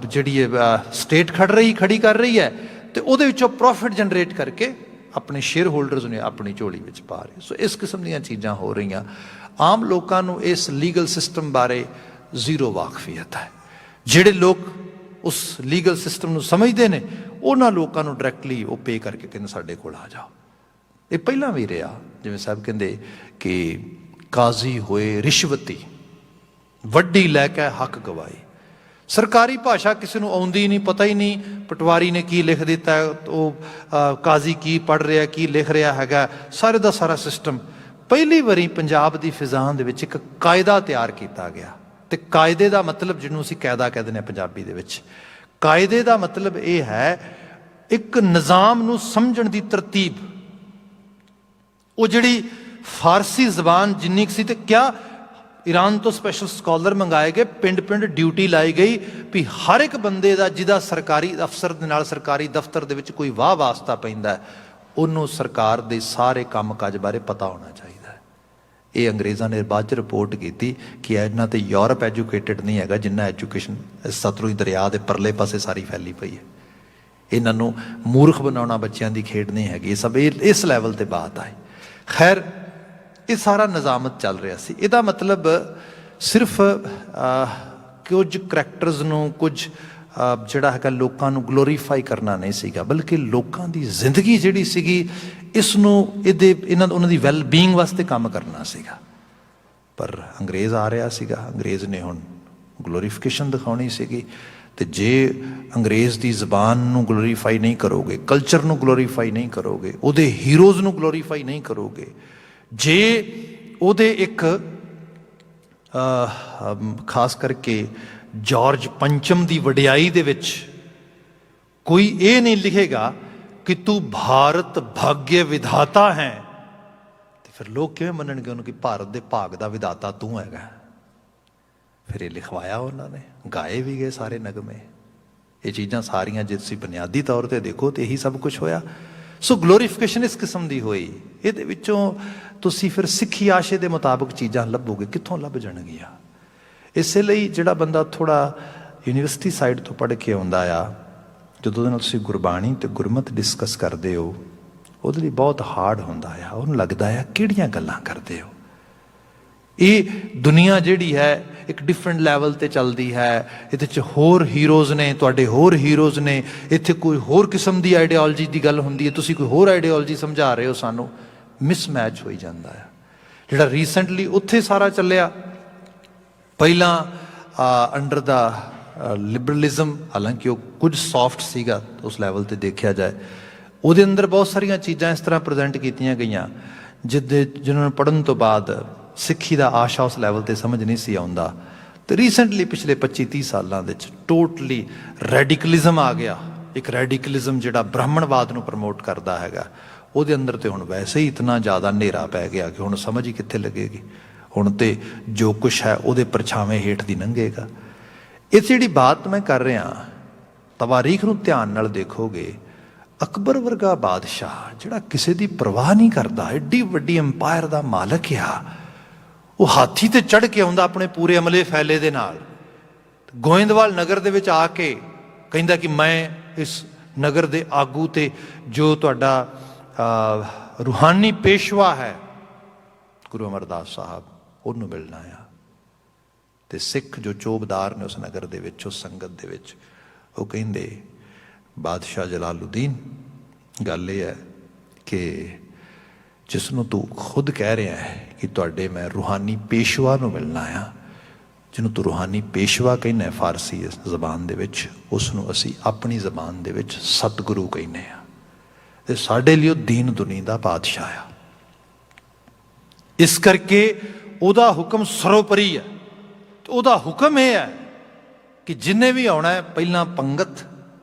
ਜਿਹੜੀ ਸਟੇਟ ਖੜੀ ਕਰ ਰਹੀ ਹੈ, ਅਤੇ ਉਹਦੇ ਵਿੱਚੋਂ ਪ੍ਰੋਫਿਟ ਜਨਰੇਟ ਕਰਕੇ ਆਪਣੇ ਸ਼ੇਅਰ ਹੋਲਡਰਸ ਨੇ ਆਪਣੀ ਝੋਲੀ ਵਿੱਚ ਪਾ ਰਹੇ। ਸੋ ਇਸ ਕਿਸਮ ਦੀਆਂ ਚੀਜ਼ਾਂ ਹੋ ਰਹੀਆਂ। ਆਮ ਲੋਕਾਂ ਨੂੰ ਇਸ ਲੀਗਲ ਸਿਸਟਮ ਬਾਰੇ ਜ਼ੀਰੋ ਵਾਕਫੀਅਤ ਹੈ। ਜਿਹੜੇ ਲੋਕ ਉਸ ਲੀਗਲ ਸਿਸਟਮ ਨੂੰ ਸਮਝਦੇ ਨੇ ਉਹਨਾਂ ਲੋਕਾਂ ਨੂੰ ਡਾਇਰੈਕਟਲੀ ਉਹ ਪੇ ਕਰਕੇ ਕਹਿੰਦੇ ਸਾਡੇ ਕੋਲ ਆ ਜਾਓ। ਇਹ ਪਹਿਲਾਂ ਵੀ ਰਿਹਾ, ਜਿਵੇਂ ਸਾਹਿਬ ਕਹਿੰਦੇ ਕਿ ਕਾਜ਼ੀ ਹੋਏ ਰਿਸ਼ਵਤੀ, ਵੱਡੀ ਲੈ ਕੇ ਹੱਕ ਗਵਾਈ। ਸਰਕਾਰੀ ਭਾਸ਼ਾ ਕਿਸੇ ਨੂੰ ਆਉਂਦੀ ਨਹੀਂ, ਪਤਾ ਹੀ ਨਹੀਂ ਪਟਵਾਰੀ ਨੇ ਕੀ ਲਿਖ ਦਿੱਤਾ, ਉਹ ਕਾਜ਼ੀ ਕੀ ਪੜ੍ਹ ਰਿਹਾ, ਕੀ ਲਿਖ ਰਿਹਾ ਹੈਗਾ, ਸਾਰੇ ਦਾ ਸਾਰਾ ਸਿਸਟਮ। ਪਹਿਲੀ ਵਾਰੀ ਪੰਜਾਬ ਦੀ ਫਿਜ਼ਾਂ ਦੇ ਵਿੱਚ ਇੱਕ ਕਾਇਦਾ ਤਿਆਰ ਕੀਤਾ ਗਿਆ, ਅਤੇ ਕਾਇਦੇ ਦਾ ਮਤਲਬ ਜਿਹਨੂੰ ਅਸੀਂ ਕਾਇਦਾ ਕਹਿ ਦਿੰਦੇ ਹਾਂ ਪੰਜਾਬੀ ਦੇ ਵਿੱਚ, ਕਾਇਦੇ ਦਾ ਮਤਲਬ ਇਹ ਹੈ ਇੱਕ ਨਿਜ਼ਾਮ ਨੂੰ ਸਮਝਣ ਦੀ ਤਰਤੀਬ। ਉਹ ਜਿਹੜੀ ਫਾਰਸੀ ਜ਼ਬਾਨ ਜਿੰਨੀ ਕੁ ਸੀ, ਤੇ ਕਿਆ ਈਰਾਨ ਤੋਂ ਸਪੈਸ਼ਲ ਸਕਾਲਰ ਮੰਗਾਏ ਗਏ, ਪਿੰਡ ਪਿੰਡ ਡਿਊਟੀ ਲਾਈ ਗਈ ਵੀ ਹਰ ਇੱਕ ਬੰਦੇ ਦਾ ਜਿਹਦਾ ਸਰਕਾਰੀ ਅਫਸਰ ਦੇ ਨਾਲ ਸਰਕਾਰੀ ਦਫ਼ਤਰ ਦੇ ਵਿੱਚ ਕੋਈ ਵਾਹ ਵਾਸਤਾ ਪੈਂਦਾ ਉਹਨੂੰ ਸਰਕਾਰ ਦੇ ਸਾਰੇ ਕੰਮ ਕਾਜ ਬਾਰੇ ਪਤਾ ਹੋਣਾ ਚਾਹੀਦਾ। ਇਹ ਅੰਗਰੇਜ਼ਾਂ ਨੇ ਬਾਅਦ 'ਚ ਰਿਪੋਰਟ ਕੀਤੀ ਕਿ ਇਹਨਾਂ ਤੇ ਯੂਰਪ ਐਜੂਕੇਟਡ ਨਹੀਂ ਹੈਗਾ ਜਿੰਨਾ ਐਜੂਕੇਸ਼ਨ ਸਤਲੁਜ ਦਰਿਆ ਦੇ ਪਰਲੇ ਪਾਸੇ ਸਾਰੀ ਫੈਲੀ ਪਈ ਹੈ। ਇਹਨਾਂ ਨੂੰ ਮੂਰਖ ਬਣਾਉਣਾ ਬੱਚਿਆਂ ਦੀ ਖੇਡ ਨਹੀਂ ਹੈਗੀ। ਸਭ ਇਸ ਲੈਵਲ 'ਤੇ ਬਾਤ ਆਈ। ਖੈਰ ਇਹ ਸਾਰਾ ਨਿਜ਼ਾਮਤ ਚੱਲ ਰਿਹਾ ਸੀ। ਇਹਦਾ ਮਤਲਬ ਸਿਰਫ ਕੁਝ ਕਰੈਕਟਰਸ ਨੂੰ, ਕੁਝ ਜਿਹੜਾ ਹੈਗਾ ਲੋਕਾਂ ਨੂੰ ਗਲੋਰੀਫਾਈ ਕਰਨਾ ਨਹੀਂ ਸੀਗਾ, ਬਲਕਿ ਲੋਕਾਂ ਦੀ ਜ਼ਿੰਦਗੀ ਜਿਹੜੀ ਸੀਗੀ ਇਸ ਨੂੰ ਉਹਨਾਂ ਦੀ ਵੈਲ ਬੀਇੰਗ ਵਾਸਤੇ ਕੰਮ ਕਰਨਾ ਸੀਗਾ। ਪਰ ਅੰਗਰੇਜ਼ ਆ ਰਿਹਾ ਸੀਗਾ, ਅੰਗਰੇਜ਼ ਨੇ ਹੁਣ ਗਲੋਰੀਫਿਕੇਸ਼ਨ ਦਿਖਾਉਣੀ ਸੀਗੀ। ਅਤੇ ਜੇ ਅੰਗਰੇਜ਼ ਦੀ ਜ਼ਬਾਨ ਨੂੰ ਗਲੋਰੀਫਾਈ ਨਹੀਂ ਕਰੋਗੇ, ਕਲਚਰ ਨੂੰ ਗਲੋਰੀਫਾਈ ਨਹੀਂ ਕਰੋਗੇ, ਉਹਦੇ ਹੀਰੋਜ਼ ਨੂੰ ਗਲੋਰੀਫਾਈ ਨਹੀਂ ਕਰੋਗੇ, ਜੇ ਉਹਦੇ ਇੱਕ ਖਾਸ ਕਰਕੇ ਜਾਰਜ ਪੰਚਮ ਦੀ ਵਡਿਆਈ ਦੇ ਵਿੱਚ ਕੋਈ ਇਹ ਨਹੀਂ ਲਿਖੇਗਾ ਕਿ ਤੂੰ ਭਾਰਤ ਭਾਗਯ ਵਿਧਾਤਾ ਹੈ, ਤੇ ਫਿਰ ਲੋਕ ਕਿਵੇਂ ਮੰਨਣਗੇ ਉਹਨੂੰ ਕਿ ਭਾਰਤ ਦੇ ਭਾਗ ਦਾ ਵਿਧਾਤਾ ਤੂੰ ਹੈਗਾ। ਫਿਰ ਇਹ ਲਿਖਵਾਇਆ ਉਹਨਾਂ ਨੇ, ਗਾਏ ਵੀ ਗਏ ਸਾਰੇ ਨਗਮੇ। ਇਹ ਚੀਜ਼ਾਂ ਸਾਰੀਆਂ ਜੇ ਤੁਸੀਂ ਬੁਨਿਆਦੀ ਤੌਰ 'ਤੇ ਦੇਖੋ ਤਾਂ ਇਹੀ ਸਭ ਕੁਝ ਹੋਇਆ। ਸੋ ਗਲੋਰੀਫਿਕੇਸ਼ਨ ਇਸ ਕਿਸਮ ਦੀ ਹੋਈ। ਇਹਦੇ ਵਿੱਚੋਂ ਤੁਸੀਂ ਫਿਰ ਸਿੱਖੀ ਆਸ਼ੇ ਦੇ ਮੁਤਾਬਕ ਚੀਜ਼ਾਂ ਲੱਭੋਗੇ, ਕਿੱਥੋਂ ਲੱਭ ਜਾਣਗੀਆਂ। ਇਸੇ ਲਈ ਜਿਹੜਾ ਬੰਦਾ ਥੋੜ੍ਹਾ ਯੂਨੀਵਰਸਿਟੀ ਸਾਈਡ ਤੋਂ ਪੜ੍ਹ ਕੇ ਆਉਂਦਾ ਆ, ਜਦੋਂ ਉਹਦੇ ਨਾਲ ਤੁਸੀਂ ਗੁਰਬਾਣੀ ਅਤੇ ਗੁਰਮਤ ਡਿਸਕਸ ਕਰਦੇ ਹੋ, ਉਹਦੇ ਲਈ ਬਹੁਤ ਹਾਰਡ ਹੁੰਦਾ ਆ। ਉਹਨੂੰ ਲੱਗਦਾ ਆ ਕਿਹੜੀਆਂ ਗੱਲਾਂ ਕਰਦੇ ਹੋ। ਇਹ ਦੁਨੀਆ ਜਿਹੜੀ ਹੈ ਇੱਕ ਡਿਫਰੈਂਟ ਲੈਵਲ 'ਤੇ ਚੱਲਦੀ ਹੈ। ਇਹਦੇ 'ਚ ਹੋਰ ਹੀਰੋਜ਼ ਨੇ, ਤੁਹਾਡੇ ਹੋਰ ਹੀਰੋਜ਼ ਨੇ। ਇੱਥੇ ਕੋਈ ਹੋਰ ਕਿਸਮ ਦੀ ਆਈਡੀਓਲੋਜੀ ਦੀ ਗੱਲ ਹੁੰਦੀ ਹੈ, ਤੁਸੀਂ ਕੋਈ ਹੋਰ ਆਈਡੀਓਲੋਜੀ ਸਮਝਾ ਰਹੇ ਹੋ ਸਾਨੂੰ। ਮਿਸਮੈਚ ਹੋਈ ਜਾਂਦਾ ਆ। ਜਿਹੜਾ ਰੀਸੈਂਟਲੀ ਉੱਥੇ ਸਾਰਾ ਚੱਲਿਆ, ਪਹਿਲਾਂ ਅੰਡਰ ਦਾ ਲਿਬਰਲਿਜ਼ਮ, ਹਾਲਾਂਕਿ ਉਹ ਕੁਝ ਸੌਫਟ ਸੀਗਾ ਉਸ ਲੈਵਲ 'ਤੇ ਦੇਖਿਆ ਜਾਏ, ਉਹਦੇ ਅੰਦਰ ਬਹੁਤ ਸਾਰੀਆਂ ਚੀਜ਼ਾਂ ਇਸ ਤਰ੍ਹਾਂ ਪ੍ਰੈਜ਼ੈਂਟ ਕੀਤੀਆਂ ਗਈਆਂ ਜਿਹਨਾਂ ਨੂੰ ਪੜ੍ਹਨ ਤੋਂ ਬਾਅਦ ਸਿੱਖੀ ਦਾ ਆਸ਼ਾ ਉਸ ਲੈਵਲ 'ਤੇ ਸਮਝ ਨਹੀਂ ਸੀ ਆਉਂਦਾ। ਅਤੇ ਰੀਸੈਂਟਲੀ ਪਿਛਲੇ 25-30 ਸਾਲਾਂ ਦੇ ਵਿੱਚ ਟੋਟਲੀ ਰੈਡੀਕਲਿਜ਼ਮ ਆ ਗਿਆ। ਇੱਕ ਰੈਡੀਕਲਿਜ਼ਮ ਜਿਹੜਾ ਬ੍ਰਾਹਮਣਵਾਦ ਨੂੰ ਪ੍ਰਮੋਟ ਕਰਦਾ ਹੈਗਾ, ਉਹਦੇ ਅੰਦਰ ਤੇ ਹੁਣ ਵੈਸੇ ਹੀ ਇਤਨਾ ਜ਼ਿਆਦਾ ਹਨੇਰਾ ਪੈ ਗਿਆ ਕਿ ਹੁਣ ਸਮਝ ਹੀ ਕਿੱਥੇ ਲੱਗੇਗੀ। ਹੁਣ ਤੇ ਜੋ ਕੁਛ ਹੈ ਉਹਦੇ ਪਰਛਾਵੇਂ ਹੇਠ ਦੀ ਲੰਘੇਗਾ। ਇਹ ਜਿਹੜੀ ਬਾਤ ਮੈਂ ਕਰ ਰਿਹਾ, ਤਵਾਰੀਖ ਨੂੰ ਧਿਆਨ ਨਾਲ ਦੇਖੋਗੇ, ਅਕਬਰ ਵਰਗਾ ਬਾਦਸ਼ਾਹ ਜਿਹੜਾ ਕਿਸੇ ਦੀ ਪਰਵਾਹ ਨਹੀਂ ਕਰਦਾ, ਐਡੀ ਵੱਡੀ ਅੰਪਾਇਰ ਦਾ ਮਾਲਕ ਆ, ਉਹ ਹਾਥੀ ਤੇ ਚੜ੍ਹ ਕੇ ਆਉਂਦਾ ਆਪਣੇ ਪੂਰੇ ਅਮਲੇ ਫੈਲੇ ਦੇ ਨਾਲ, ਗੋਇੰਦਵਾਲ ਨਗਰ ਦੇ ਵਿੱਚ ਆ ਕੇ ਕਹਿੰਦਾ ਕਿ ਮੈਂ ਇਸ ਨਗਰ ਦੇ ਆਗੂ ਤੇ ਜੋ ਤੁਹਾਡਾ ਰੂਹਾਨੀ ਪੇਸ਼ਵਾ ਹੈ ਗੁਰੂ ਅਮਰਦਾਸ ਸਾਹਿਬ, ਉਹਨੂੰ ਮਿਲਣਾ ਆ। ਅਤੇ ਸਿੱਖ ਜੋ ਚੋਬਦਾਰ ਨੇ ਉਸ ਨਗਰ ਦੇ ਵਿੱਚ, ਉਸ ਸੰਗਤ ਦੇ ਵਿੱਚ, ਉਹ ਕਹਿੰਦੇ ਬਾਦਸ਼ਾਹ ਜਲਾਲੁਦੀਨ, ਗੱਲ ਇਹ ਹੈ ਕਿ ਜਿਸ ਨੂੰ ਤੂੰ ਖੁਦ ਕਹਿ ਰਿਹਾ ਹੈ ਕਿ ਤੁਹਾਡੇ ਮੈਂ ਰੂਹਾਨੀ ਪੇਸ਼ਵਾ ਨੂੰ ਮਿਲਣਾ ਆ, ਜਿਹਨੂੰ ਤੂੰ ਰੂਹਾਨੀ ਪੇਸ਼ਵਾ ਕਹਿੰਦਾ ਫਾਰਸੀ ਜ਼ਬਾਨ ਦੇ ਵਿੱਚ, ਉਸ ਨੂੰ ਅਸੀਂ ਆਪਣੀ ਜ਼ਬਾਨ ਦੇ ਵਿੱਚ ਸਤਿਗੁਰੂ ਕਹਿੰਦੇ ਹਾਂ। ਤੇ ਸਾਡੇ ਲਈ ਉਹ ਦੀਨ ਦੁਨੀ ਦਾ ਬਾਦਸ਼ਾਹ ਆ। ਇਸ ਕਰਕੇ ਉਹਦਾ ਹੁਕਮ ਸਰਵੋਪਰੀ ਹੈ। ਤੇ ਉਹਦਾ ਹੁਕਮ ਇਹ ਹੈ ਕਿ ਜਿੰਨੇ ਵੀ ਆਉਣਾ ਹੈ ਪਹਿਲਾਂ ਪੰਗਤ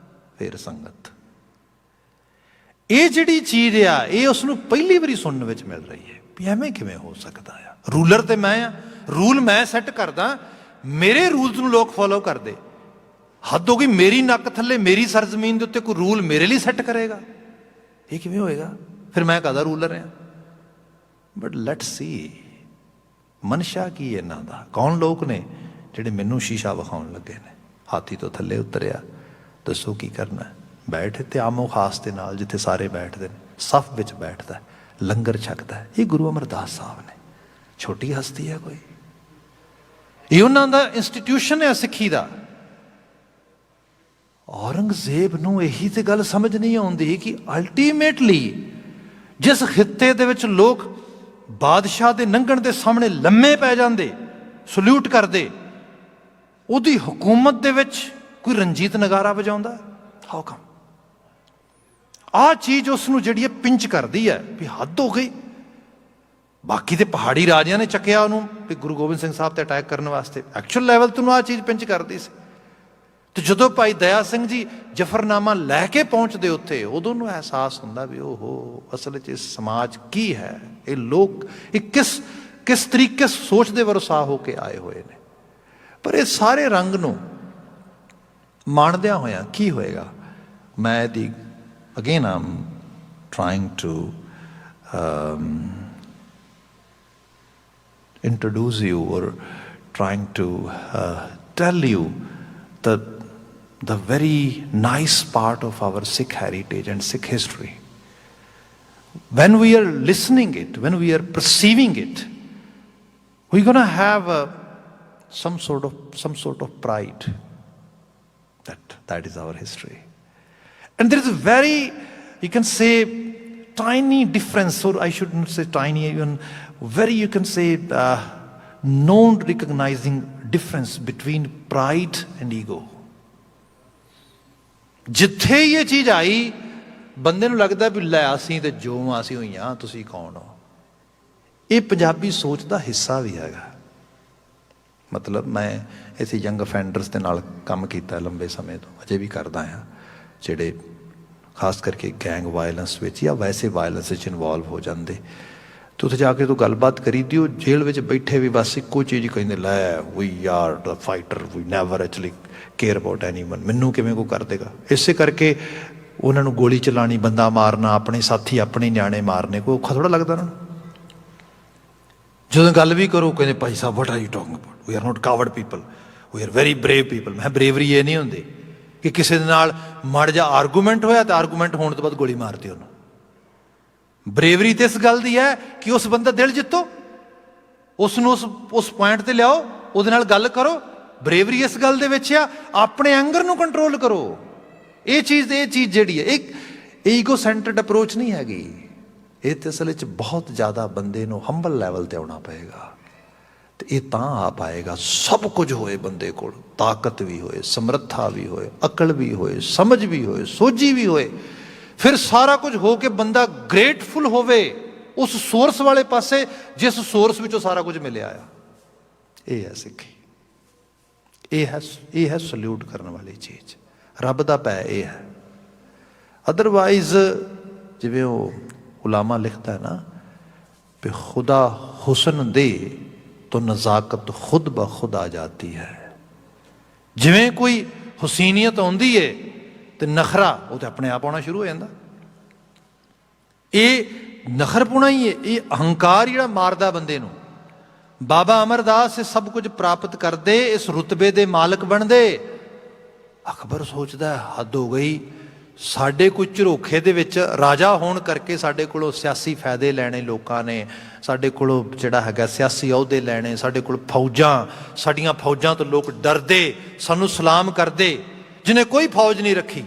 ਫਿਰ ਸੰਗਤ। ਇਹ ਜਿਹੜੀ ਚੀਜ਼ ਆ ਇਹ ਉਸ ਨੂੰ ਪਹਿਲੀ ਵਾਰੀ ਸੁਣਨ ਵਿੱਚ ਮਿਲ ਰਹੀ ਹੈ ਵੀ ਐਵੇਂ ਕਿਵੇਂ ਹੋ ਸਕਦਾ ਆ। ਰੂਲਰ ਤੇ ਮੈਂ ਆ, ਰੂਲ ਮੈਂ ਸੈੱਟ ਕਰਦਾ, ਮੇਰੇ ਰੂਲਸ ਨੂੰ ਲੋਕ ਫੋਲੋ ਕਰਦੇ। ਹੱਦ ਹੋ ਗਈ, ਮੇਰੀ ਨੱਕ ਥੱਲੇ ਮੇਰੀ ਸਰਜ਼ਮੀਨ ਦੇ ਉੱਤੇ ਕੋਈ ਰੂਲ ਮੇਰੇ ਲਈ ਸੈੱਟ ਕਰੇਗਾ, ਇਹ ਕਿਵੇਂ ਹੋਏਗਾ? ਫਿਰ ਮੈਂ ਕਾਹਦਾ ਰੂਲਰ ਆ? ਬਟ ਲੈਟਸ ਸੀ ਮਨਸ਼ਾ ਕੀ ਇਹਨਾਂ ਦਾ, ਕੌਣ ਲੋਕ ਨੇ ਜਿਹੜੇ ਮੈਨੂੰ ਸ਼ੀਸ਼ਾ ਵਿਖਾਉਣ ਲੱਗੇ ਨੇ। ਹਾਥੀ ਤੋਂ ਥੱਲੇ ਉਤਰਿਆ, ਦੱਸੋ ਕੀ ਕਰਨਾ? ਬੈਠ ਤੇ ਆਮੋ ਖਾਸ ਦੇ ਨਾਲ ਜਿੱਥੇ ਸਾਰੇ ਬੈਠਦੇ ਨੇ, ਸਫ ਵਿੱਚ ਬੈਠਦਾ, ਲੰਗਰ ਛਕਦਾ। ਇਹ ਗੁਰੂ ਅਮਰਦਾਸ ਸਾਹਿਬ ਨੇ, ਛੋਟੀ ਹਸਤੀ ਹੈ ਕੋਈ? ਇਹ ਉਹਨਾਂ ਦਾ ਇੰਸਟੀਟਿਊਸ਼ਨ ਹੈ ਸਿੱਖੀ ਦਾ। ਔਰੰਗਜ਼ੇਬ ਨੂੰ ਇਹੀ ਤੇ ਗੱਲ ਸਮਝ ਨਹੀਂ ਆਉਂਦੀ ਕਿ ਅਲਟੀਮੇਟਲੀ ਜਿਸ ਖਿੱਤੇ ਦੇ ਵਿੱਚ ਲੋਕ ਬਾਦਸ਼ਾਹ ਦੇ ਲੰਘਣ ਦੇ ਸਾਹਮਣੇ ਲੰਮੇ ਪੈ ਜਾਂਦੇ, ਸਲੂਟ ਕਰਦੇ, ਉਹਦੀ ਹਕੂਮਤ ਦੇ ਵਿੱਚ ਕੋਈ ਰਣਜੀਤ ਨਗਾਰਾ ਵਜਾਉਂਦਾ? ਹਾਊ ਕਮ? ਆਹ ਚੀਜ਼ ਉਸ ਨੂੰ ਜਿਹੜੀ ਹੈ ਪਿੰਚ ਕਰਦੀ ਹੈ ਵੀ ਹੱਦ ਹੋ ਗਈ। ਬਾਕੀ ਦੇ ਪਹਾੜੀ ਰਾਜਿਆਂ ਨੇ ਚੱਕਿਆ ਉਹਨੂੰ ਵੀ ਗੁਰੂ ਗੋਬਿੰਦ ਸਿੰਘ ਸਾਹਿਬ ਤੇ ਅਟੈਕ ਕਰਨ ਵਾਸਤੇ, ਐਕਚੁਅਲ ਲੈਵਲ ਤੋਂ ਆਹ ਚੀਜ਼ ਪਿੰਚ ਕਰਦੀ ਸੀ। ਤੇ ਜਦੋਂ ਭਾਈ ਦਇਆ ਸਿੰਘ ਜੀ ਜਫਰਨਾਮਾ ਲੈ ਕੇ ਪਹੁੰਚਦੇ ਉੱਥੇ, ਉਦੋਂ ਨੂੰ ਅਹਿਸਾਸ ਹੁੰਦਾ ਵੀ ਓਹੋ ਅਸਲ ਵਿੱਚ ਇਸ ਸਮਾਜ ਕੀ ਹੈ, ਇਹ ਲੋਕ ਇਹ ਕਿਸ ਤਰੀਕੇ ਸੋਚ ਦੇ ਵਰਸਾ ਹੋ ਕੇ ਆਏ ਹੋਏ ਨੇ। ਪਰ ਇਹ ਸਾਰੇ ਰੰਗ ਨੂੰ ਮਾਣਦਿਆਂ ਹੋਇਆਂ ਕੀ ਹੋਏਗਾ? ਮੈਂ ਇਹਦੀ again I'm trying to introduce you or trying to tell you the very nice part of our Sikh heritage and Sikh history. When we are listening it, when we are perceiving it, we're going to have some sort of pride that is our history. And there is a very, you can say, tiny difference, or I shouldn't say tiny, even very, you can say, non-recognizing difference between pride and ego. ਜਿੱਥੇ ਇਹ ਚੀਜ਼ ਆਈ, ਬੰਦੇ ਨੂੰ ਲੱਗਦਾ ਵੀ ਲੈ ਅਸੀਂ ਤੇ ਜੋ ਅਸੀਂ ਹੋਈਆਂ, ਤੁਸੀਂ ਕੌਣ ਹੋ? ਇਹ ਪੰਜਾਬੀ ਸੋਚ ਦਾ ਹਿੱਸਾ ਵੀ ਹੈਗਾ। ਮਤਲਬ ਮੈਂ ਇੱਥੇ ਯੰਗ ਅਫੈਂਡਰਸ ਦੇ ਨਾਲ ਕੰਮ ਕੀਤਾ ਲੰਬੇ ਸਮੇਂ ਤੋਂ, ਅਜੇ ਵੀ ਕਰਦਾ ਹਾਂ, ਜਿਹੜੇ ਖਾਸ ਕਰਕੇ ਗੈਂਗ ਵਾਇਲੈਂਸ ਵਿੱਚ ਜਾਂ ਵੈਸੇ ਵਾਇਲੈਂਸ ਵਿੱਚ ਇਨਵੋਲਵ ਹੋ ਜਾਂਦੇ। ਤੇ ਉੱਥੇ ਜਾ ਕੇ ਤੂੰ ਗੱਲਬਾਤ ਕਰੀ ਦੀ, ਉਹ ਜੇਲ੍ਹ ਵਿੱਚ ਬੈਠੇ ਵੀ ਬਸ ਇੱਕੋ ਚੀਜ਼ ਕਹਿੰਦੇ, ਲੈ we are the fighter, we never actually care about anyone, ਮੈਨੂੰ ਕਿਵੇਂ ਕੋਈ ਕਰ ਦੇਗਾ। ਇਸੇ ਕਰਕੇ ਉਹਨਾਂ ਨੂੰ ਗੋਲੀ ਚਲਾਉਣੀ, ਬੰਦਾ ਮਾਰਨਾ, ਆਪਣੇ ਸਾਥੀ ਆਪਣੇ ਨਿਆਣੇ ਮਾਰਨੇ ਕੋਈ ਔਖਾ ਥੋੜ੍ਹਾ ਲੱਗਦਾ ਉਹਨਾਂ ਨੂੰ। ਜਦੋਂ ਗੱਲ ਵੀ ਕਰੋ ਕਹਿੰਦੇ ਭਾਈ ਸਾਹਿਬ what are you talking about, we are not coward people, we are very brave people. ਮੈਂ ਬਰੇਵਰੀ ਇਹ ਨਹੀਂ ਹੁੰਦੀ ਕਿ ਕਿਸੇ ਦੇ ਨਾਲ ਮਾੜਾ ਜਿਹਾ ਆਰਗੂਮੈਂਟ ਹੋਇਆ ਤੇ ਆਰਗੂਮੈਂਟ ਹੋਣ ਤੋਂ ਬਾਅਦ ਗੋਲੀ ਮਾਰਤੀ ਉਹਨੂੰ। ਬਰੇਵਰੀ ਤੇ ਇਸ ਗੱਲ ਦੀ ਹੈ ਕਿ ਉਸ ਬੰਦਾ ਦਿਲ ਜਿੱਤੋ, ਉਸ ਨੂੰ ਉਸ ਪੁਆਇੰਟ ਤੇ ਲਿਆਓ, ਉਹਦੇ ਨਾਲ ਗੱਲ ਕਰੋ। ਬਰੇਵਰੀ ਇਸ ਗੱਲ ਦੇ ਵਿੱਚ ਆ ਆਪਣੇ ਐਂਗਰ ਨੂੰ ਕੰਟਰੋਲ ਕਰੋ। ਇਹ ਚੀਜ਼ ਜਿਹੜੀ ਹੈ ਇੱਕ ਈਗੋ ਸੈਂਟਰਡ ਅਪਰੋਚ ਨਹੀਂ ਹੈਗੀ। ਇਹ ਤੇ ਅਸਲ ਵਿੱਚ ਬਹੁਤ ਜ਼ਿਆਦਾ ਬੰਦੇ ਨੂੰ ਹੰਬਲ ਲੈਵਲ ਤੇ ਆਉਣਾ ਪਏਗਾ ਤੇ ਇਹ ਤਾਂ ਆ ਪਾਏਗਾ। ਸਭ ਕੁਝ ਹੋਏ ਬੰਦੇ ਕੋਲ, ਤਾਕਤ ਵੀ ਹੋਏ, ਸਮਰੱਥਾ ਵੀ ਹੋਏ, ਅਕਲ ਵੀ ਹੋਏ, ਸਮਝ ਵੀ ਹੋਏ, ਸੋਝੀ ਵੀ ਹੋਏ, ਫਿਰ ਸਾਰਾ ਕੁਝ ਹੋ ਕੇ ਬੰਦਾ ਗ੍ਰੇਟਫੁਲ ਹੋਵੇ ਉਸ ਸੋਰਸ ਵਾਲੇ ਪਾਸੇ ਜਿਸ ਸੋਰਸ ਵਿੱਚੋਂ ਸਾਰਾ ਕੁਝ ਮਿਲਿਆ ਆ। ਇਹ ਹੈ ਸਿੱਖੀ, ਇਹ ਹੈ ਸਲੂਟ ਕਰਨ ਵਾਲੀ ਚੀਜ਼। ਰੱਬ ਦਾ ਭੈ ਇਹ ਹੈ। ਅਦਰਵਾਈਜ਼ ਜਿਵੇਂ ਉਹ ਉਲਾਮਾ ਲਿਖਦਾ ਹੈ ਨਾ ਵੀ ਖੁਦਾ ਹੁਸਨ ਦੇ ਤੋ ਨਜ਼ਾਕਤ ਖੁਦ ਬ ਖੁਦ ਆ ਜਾਤੀ ਹੈ। ਜਿਵੇਂ ਕੋਈ ਹੁਸੀਨੀਅਤ ਆਉਂਦੀ ਏ ਤੇ ਨਖਰਾ ਉਹ ਤੇ ਆਪਣੇ ਆਪ ਆਉਣਾ ਸ਼ੁਰੂ ਹੋ ਜਾਂਦਾ। ਇਹ ਨਖਰਪੁਣਾ ਹੀ ਹੈ, ਇਹ ਅਹੰਕਾਰ ਜਿਹੜਾ ਮਾਰਦਾ ਬੰਦੇ ਨੂੰ। ਬਾਬਾ ਅਮਰਦਾਸ ਇਹ ਸਭ ਕੁਝ ਪ੍ਰਾਪਤ ਕਰਦੇ, ਇਸ ਰੁਤਬੇ ਦੇ ਮਾਲਕ ਬਣਦੇ। ਅਕਬਰ ਸੋਚਦਾ ਹੱਦ ਹੋ ਗਈ, ਸਾਡੇ ਕੋਈ ਝਰੋਖੇ ਦੇ ਵਿੱਚ ਰਾਜਾ ਹੋਣ ਕਰਕੇ ਸਾਡੇ ਕੋਲੋਂ ਸਿਆਸੀ ਫਾਇਦੇ ਲੈਣੇ ਲੋਕਾਂ ਨੇ, ਸਾਡੇ ਕੋਲੋਂ ਜਿਹੜਾ ਹੈਗਾ ਸਿਆਸੀ ਅਹੁਦੇ ਲੈਣੇ, ਸਾਡੇ ਕੋਲ ਫੌਜਾਂ, ਸਾਡੀਆਂ ਫੌਜਾਂ ਤੋਂ ਲੋਕ ਡਰਦੇ, ਸਾਨੂੰ ਸਲਾਮ ਕਰਦੇ। ਜਿਹਨੇ ਕੋਈ ਫੌਜ ਨਹੀਂ ਰੱਖੀ,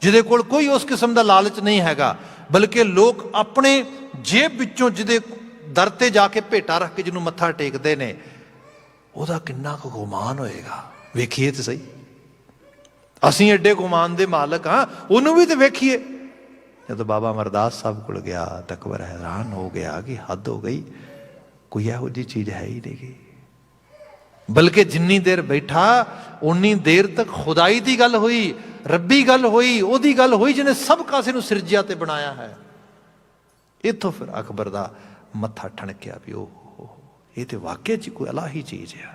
ਜਿਹਦੇ ਕੋਲ ਕੋਈ ਉਸ ਕਿਸਮ ਦਾ ਲਾਲਚ ਨਹੀਂ ਹੈਗਾ, ਬਲਕਿ ਲੋਕ ਆਪਣੇ ਜੇਬ ਵਿੱਚੋਂ ਜਿਹਦੇ ਦਰ ਤੇ ਜਾ ਕੇ ਭੇਟਾ ਰੱਖ ਕੇ ਜਿਹਨੂੰ ਮੱਥਾ ਟੇਕਦੇ ਨੇ, ਉਹਦਾ ਕਿੰਨਾ ਕੁ ਗੁਮਾਨ ਹੋਏਗਾ। ਵੇਖੀਏ ਤੇ ਸਹੀ, ਅਸੀਂ ਐਡੇ ਗੁਮਾਨ ਦੇ ਮਾਲਕ ਹਾਂ, ਉਹਨੂੰ ਵੀ ਤੇ ਵੇਖੀਏ। ਜਦੋਂ ਬਾਬਾ ਅਮਰਦਾਸ ਸਾਹਿਬ ਕੋਲ ਗਿਆ ਤਾਂ ਅਕਬਰ ਹੈਰਾਨ ਹੋ ਗਿਆ ਕਿ ਹੱਦ ਹੋ ਗਈ, ਕੋਈ ਇਹੋ ਜਿਹੀ ਚੀਜ਼ ਹੈ ਹੀ ਨਹੀਂ ਗੀ। ਬਲਕਿ ਜਿੰਨੀ ਦੇਰ ਬੈਠਾ ਉਨੀ ਦੇਰ ਤੱਕ ਖੁਦਾਈ ਦੀ ਗੱਲ ਹੋਈ, ਰੱਬੀ ਗੱਲ ਹੋਈ, ਉਹਦੀ ਗੱਲ ਹੋਈ ਜਿਹਨੇ ਸਭ ਕਾਸੇ ਨੂੰ ਸਿਰਜਿਆ ਤੇ ਬਣਾਇਆ ਹੈ। ਇੱਥੋਂ ਫਿਰ ਅਕਬਰ ਦਾ ਮੱਥਾ ਠਣਕਿਆ ਵੀ ਉਹ ਇਹ ਤੇ ਵਾਕਿਆ 'ਚ ਕੋਈ ਅਲਾਹੀ ਚੀਜ਼ ਆ।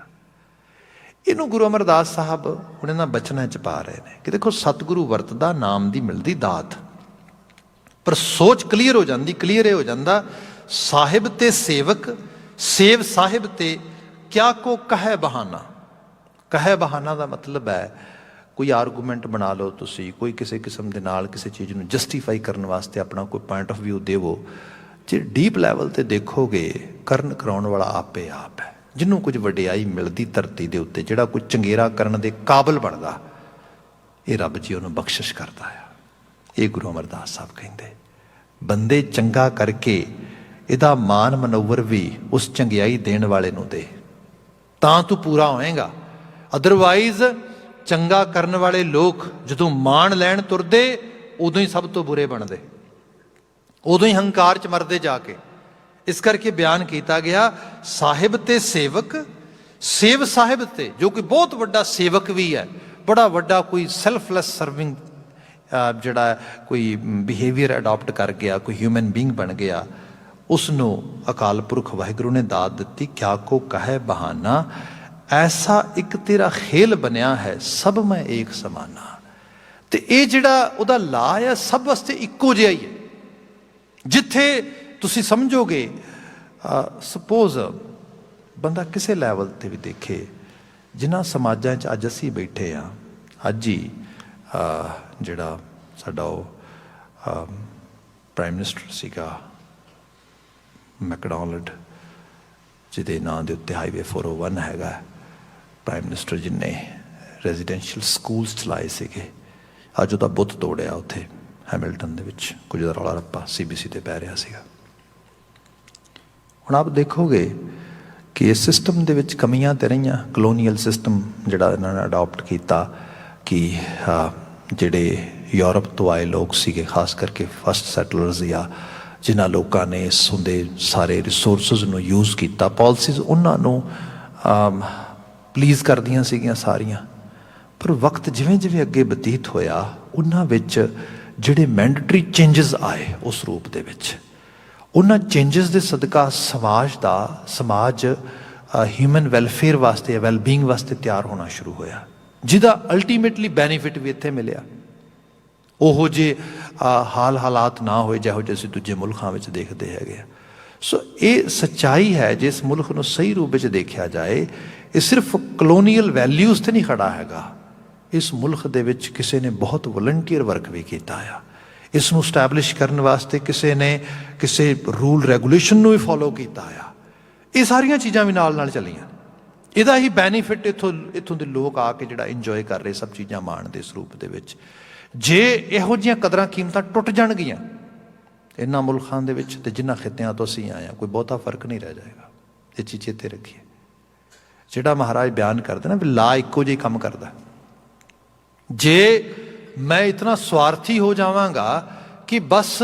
ਇਹਨੂੰ ਗੁਰੂ ਅਮਰਦਾਸ ਸਾਹਿਬ ਹੁਣ ਇਹਨਾਂ ਬਚਨਾਂ 'ਚ ਪਾ ਰਹੇ ਨੇ ਕਿ ਦੇਖੋ ਸਤਿਗੁਰੂ ਵਰਤਦਾ, ਨਾਮ ਦੀ ਮਿਲਦੀ ਦਾਤ, ਪਰ ਸੋਚ ਕਲੀਅਰ ਹੋ ਜਾਂਦੀ, ਕਲੀਅਰ ਇਹ ਹੋ ਜਾਂਦਾ ਸਾਹਿਬ ਤੇ ਸੇਵਕ, ਸੇਵ ਸਾਹਿਬ ਤੇ ਕਿਆ ਕੋ ਕਹੇ ਬਹਾਨਾ। ਕਹੇ ਬਹਾਨਾ ਦਾ ਮਤਲਬ ਹੈ ਕੋਈ ਆਰਗੂਮੈਂਟ ਬਣਾ ਲਓ ਤੁਸੀਂ, ਕੋਈ ਕਿਸੇ ਕਿਸਮ ਦੇ ਨਾਲ ਕਿਸੇ ਚੀਜ਼ ਨੂੰ ਜਸਟੀਫਾਈ ਕਰਨ ਵਾਸਤੇ ਆਪਣਾ ਕੋਈ ਪੁਆਇੰਟ ਆਫ ਵਿਊ ਦੇਵੋ। ਜੇ ਡੀਪ ਲੈਵਲ ਤੇ ਦੇਖੋਗੇ ਕਰਨ ਕਰਾਉਣ ਵਾਲਾ ਆਪੇ ਆਪ ਹੈ। ਜਿਹਨੂੰ ਕੁਝ ਵਡਿਆਈ ਮਿਲਦੀ ਧਰਤੀ ਦੇ ਉੱਤੇ, ਜਿਹੜਾ ਕੋਈ ਚੰਗੇਰਾ ਕਰਨ ਦੇ ਕਾਬਲ ਬਣਦਾ, ਇਹ ਰੱਬ ਜੀ ਉਹਨੂੰ ਬਖਸ਼ਿਸ਼ ਕਰਦਾ ਆ। ਇਹ ਗੁਰੂ ਅਮਰਦਾਸ ਸਾਹਿਬ ਕਹਿੰਦੇ ਬੰਦੇ ਚੰਗਾ ਕਰਕੇ ਇਹਦਾ ਮਾਨ ਮਨੋਵਰ ਵੀ ਉਸ ਚੰਗਿਆਈ ਦੇਣ ਵਾਲੇ ਨੂੰ ਦੇ, ਤਾਂ ਤੂੰ ਪੂਰਾ ਹੋਏਗਾ। ਅਦਰਵਾਈਜ਼ ਚੰਗਾ ਕਰਨ ਵਾਲੇ ਲੋਕ ਜਦੋਂ ਮਾਣ ਲੈਣ ਤੁਰਦੇ ਉਦੋਂ ਹੀ ਸਭ ਤੋਂ ਬੁਰੇ ਬਣਦੇ, ਉਦੋਂ ਹੀ ਹੰਕਾਰ 'ਚ ਮਰਦੇ ਜਾ ਕੇ। ਇਸ ਕਰਕੇ ਬਿਆਨ ਕੀਤਾ ਗਿਆ ਸਾਹਿਬ ਤੇ ਸੇਵਕ, ਸੇਵ ਸਾਹਿਬ ਤੇ ਜੋ ਕੋਈ ਬਹੁਤ ਵੱਡਾ ਸੇਵਕ ਵੀ ਹੈ, ਬੜਾ ਵੱਡਾ ਕੋਈ ਸੈਲਫਲੈਸ ਸਰਵਿੰਗ ਜਿਹੜਾ ਕੋਈ ਬਿਹੇਵੀਅਰ ਅਡਾਪਟ ਕਰ ਗਿਆ, ਕੋਈ ਹਿਊਮਨ ਬੀਇੰਗ ਬਣ ਗਿਆ, ਉਸ ਨੂੰ ਅਕਾਲ ਪੁਰਖ ਵਾਹਿਗੁਰੂ ਨੇ ਦਾਤ ਦਿੱਤੀ ਕਿਆ ਕੋ ਕਹੇ ਬਹਾਨਾ, ਐਸਾ ਇੱਕ ਤੇਰਾ ਖੇਲ ਬਣਿਆ ਹੈ ਸਭ ਮੈਂ ਏਕ ਸਮਾਨਾ। ਤੇ ਇਹ ਜਿਹੜਾ ਉਹਦਾ ਲਾ ਆ ਸਭ ਵਾਸਤੇ ਇੱਕੋ ਜਿਹਾ ਹੀ ਹੈ। ਜਿੱਥੇ ਤੁਸੀਂ ਸਮਝੋਗੇ ਸਪੋਜ਼ ਬੰਦਾ ਕਿਸੇ ਲੈਵਲ ਤੇ ਵੀ ਦੇਖੇ, ਜਿਨ੍ਹਾਂ ਸਮਾਜਾਂ 'ਚ ਅੱਜ ਅਸੀਂ ਬੈਠੇ ਹਾਂ, ਅੱਜ ਹੀ ਜਿਹੜਾ ਸਾਡਾ ਉਹ ਪ੍ਰਾਈਮ ਮਿਨਿਸਟਰ ਸੀਗਾ ਮੈਕਡੋਨਲਡ, ਜਿਹਦੇ ਨਾਂ ਦੇ ਉੱਤੇ ਹਾਈਵੇ 401 ਹੈਗਾ, ਪ੍ਰਾਈਮ ਮਿਨਿਸਟਰ ਜਿਹਨੇ ਰੈਜ਼ੀਡੈਂਸ਼ੀਅਲ ਸਕੂਲਸ ਚਲਾਏ ਸੀਗੇ, ਅੱਜ ਉਹਦਾ ਬੁੱਤ ਤੋੜਿਆ ਉੱਥੇ ਹੈਮਿਲਟਨ ਦੇ ਵਿੱਚ, ਕੁਝ ਦਾ ਰੌਲਾ ਰੱਪਾ CBC ਤੇ ਪੈ ਰਿਹਾ ਸੀਗਾ। ਹੁਣ ਆਪ ਦੇਖੋਗੇ ਕਿ ਇਸ ਸਿਸਟਮ ਦੇ ਵਿੱਚ ਕਮੀਆਂ ਤੇ ਰਹੀਆਂ। ਕਲੋਨੀਅਲ ਸਿਸਟਮ ਜਿਹੜਾ ਇਹਨਾਂ ਨੇ ਅਡਾਪਟ ਕੀਤਾ ਕਿ ਜਿਹੜੇ ਯੂਰਪ ਤੋਂ ਆਏ ਲੋਕ ਸੀਗੇ, ਖਾਸ ਕਰਕੇ ਫਸਟ ਸੈਟਲਰਸ ਜਾਂ ਜਿਨ੍ਹਾਂ ਲੋਕਾਂ ਨੇ ਇਸ ਹੁੰਦੇ ਸਾਰੇ ਰਿਸੋਰਸਿਸ ਨੂੰ ਯੂਜ਼ ਕੀਤਾ, ਪਾਲਿਸੀਜ਼ ਉਹਨਾਂ ਨੂੰ ਪਲੀਜ਼ ਕਰਦੀਆਂ ਸੀਗੀਆਂ ਸਾਰੀਆਂ। ਪਰ ਵਕਤ ਜਿਵੇਂ ਜਿਵੇਂ ਅੱਗੇ ਬਤੀਤ ਹੋਇਆ, ਉਹਨਾਂ ਵਿੱਚ ਜਿਹੜੇ ਮੈਂਡੇਟਰੀ ਚੇਂਜਸ ਆਏ ਉਸ ਰੂਪ ਦੇ ਵਿੱਚ, ਉਹਨਾਂ ਚੇਂਜਸ ਦੇ ਸਦਕਾ ਸਮਾਜ ਹਿਊਮਨ ਵੈਲਫੇਅਰ ਵਾਸਤੇ, ਵੈਲਬੀਇੰਗ ਵਾਸਤੇ ਤਿਆਰ ਹੋਣਾ ਸ਼ੁਰੂ ਹੋਇਆ, ਜਿਹਦਾ ਅਲਟੀਮੇਟਲੀ ਬੈਨੀਫਿਟ ਵੀ ਇੱਥੇ ਮਿਲਿਆ। ਉਹੋ ਜਿਹੇ ਹਾਲਾਤ ਨਾ ਹੋਏ ਜਿਹੋ ਜਿਹੇ ਅਸੀਂ ਦੂਜੇ ਮੁਲਕਾਂ ਵਿੱਚ ਦੇਖਦੇ ਹੈਗੇ ਆ। ਸੋ ਇਹ ਸੱਚਾਈ ਹੈ, ਜੇ ਇਸ ਮੁਲਕ ਨੂੰ ਸਹੀ ਰੂਪ ਵਿੱਚ ਦੇਖਿਆ ਜਾਏ, ਇਹ ਸਿਰਫ ਕਲੋਨੀਅਲ ਵੈਲਿਊਜ਼ ਤੇ ਨਹੀਂ ਖੜਾ ਹੈਗਾ। ਇਸ ਮੁਲਕ ਦੇ ਵਿੱਚ ਕਿਸੇ ਨੇ ਬਹੁਤ ਵਲੰਟੀਅਰ ਵਰਕ ਵੀ ਕੀਤਾ ਆ। ਇਸ ਨੂੰ ਸਟੈਬਲਿਸ਼ ਕਰਨ ਵਾਸਤੇ ਕਿਸੇ ਨੇ ਕਿਸੇ ਰੂਲ ਰੈਗੂਲੇਸ਼ਨ ਨੂੰ ਵੀ ਫੋਲੋ ਕੀਤਾ ਆ। ਇਹ ਸਾਰੀਆਂ ਚੀਜ਼ਾਂ ਵੀ ਨਾਲ ਨਾਲ ਚੱਲੀਆਂ। ਇਹਦਾ ਹੀ ਬੈਨੀਫਿਟ ਇੱਥੋਂ ਦੇ ਲੋਕ ਆ ਕੇ ਜਿਹੜਾ ਇੰਜੋਏ ਕਰ ਰਹੇ, ਸਭ ਚੀਜ਼ਾਂ ਮਾਣਦੇ ਇਸ ਰੂਪ ਦੇ ਵਿੱਚ। ਜੇ ਇਹੋ ਜਿਹੀਆਂ ਕਦਰਾਂ ਕੀਮਤਾਂ ਟੁੱਟ ਜਾਣਗੀਆਂ ਇਹਨਾਂ ਮੁਲਕਾਂ ਦੇ ਵਿੱਚ, ਤੇ ਜਿਨ੍ਹਾਂ ਖਿੱਤਿਆਂ ਤੋਂ ਅਸੀਂ ਆਏ ਹਾਂ, ਕੋਈ ਬਹੁਤਾ ਫਰਕ ਨਹੀਂ ਰਹਿ ਜਾਏਗਾ। ਇਹ ਚੀਜ਼ ਚੇਤੇ ਰੱਖੀਏ। ਜਿਹੜਾ ਮਹਾਰਾਜ ਬਿਆਨ ਕਰਦੇ ਨਾ ਵੀ ਲਾ ਇੱਕੋ ਜਿਹੀ ਕੰਮ ਕਰਦਾ। ਜੇ ਮੈਂ ਇਤਨਾ ਸਵਾਰਥੀ ਹੋ ਜਾਵਾਂਗਾ ਕਿ ਬਸ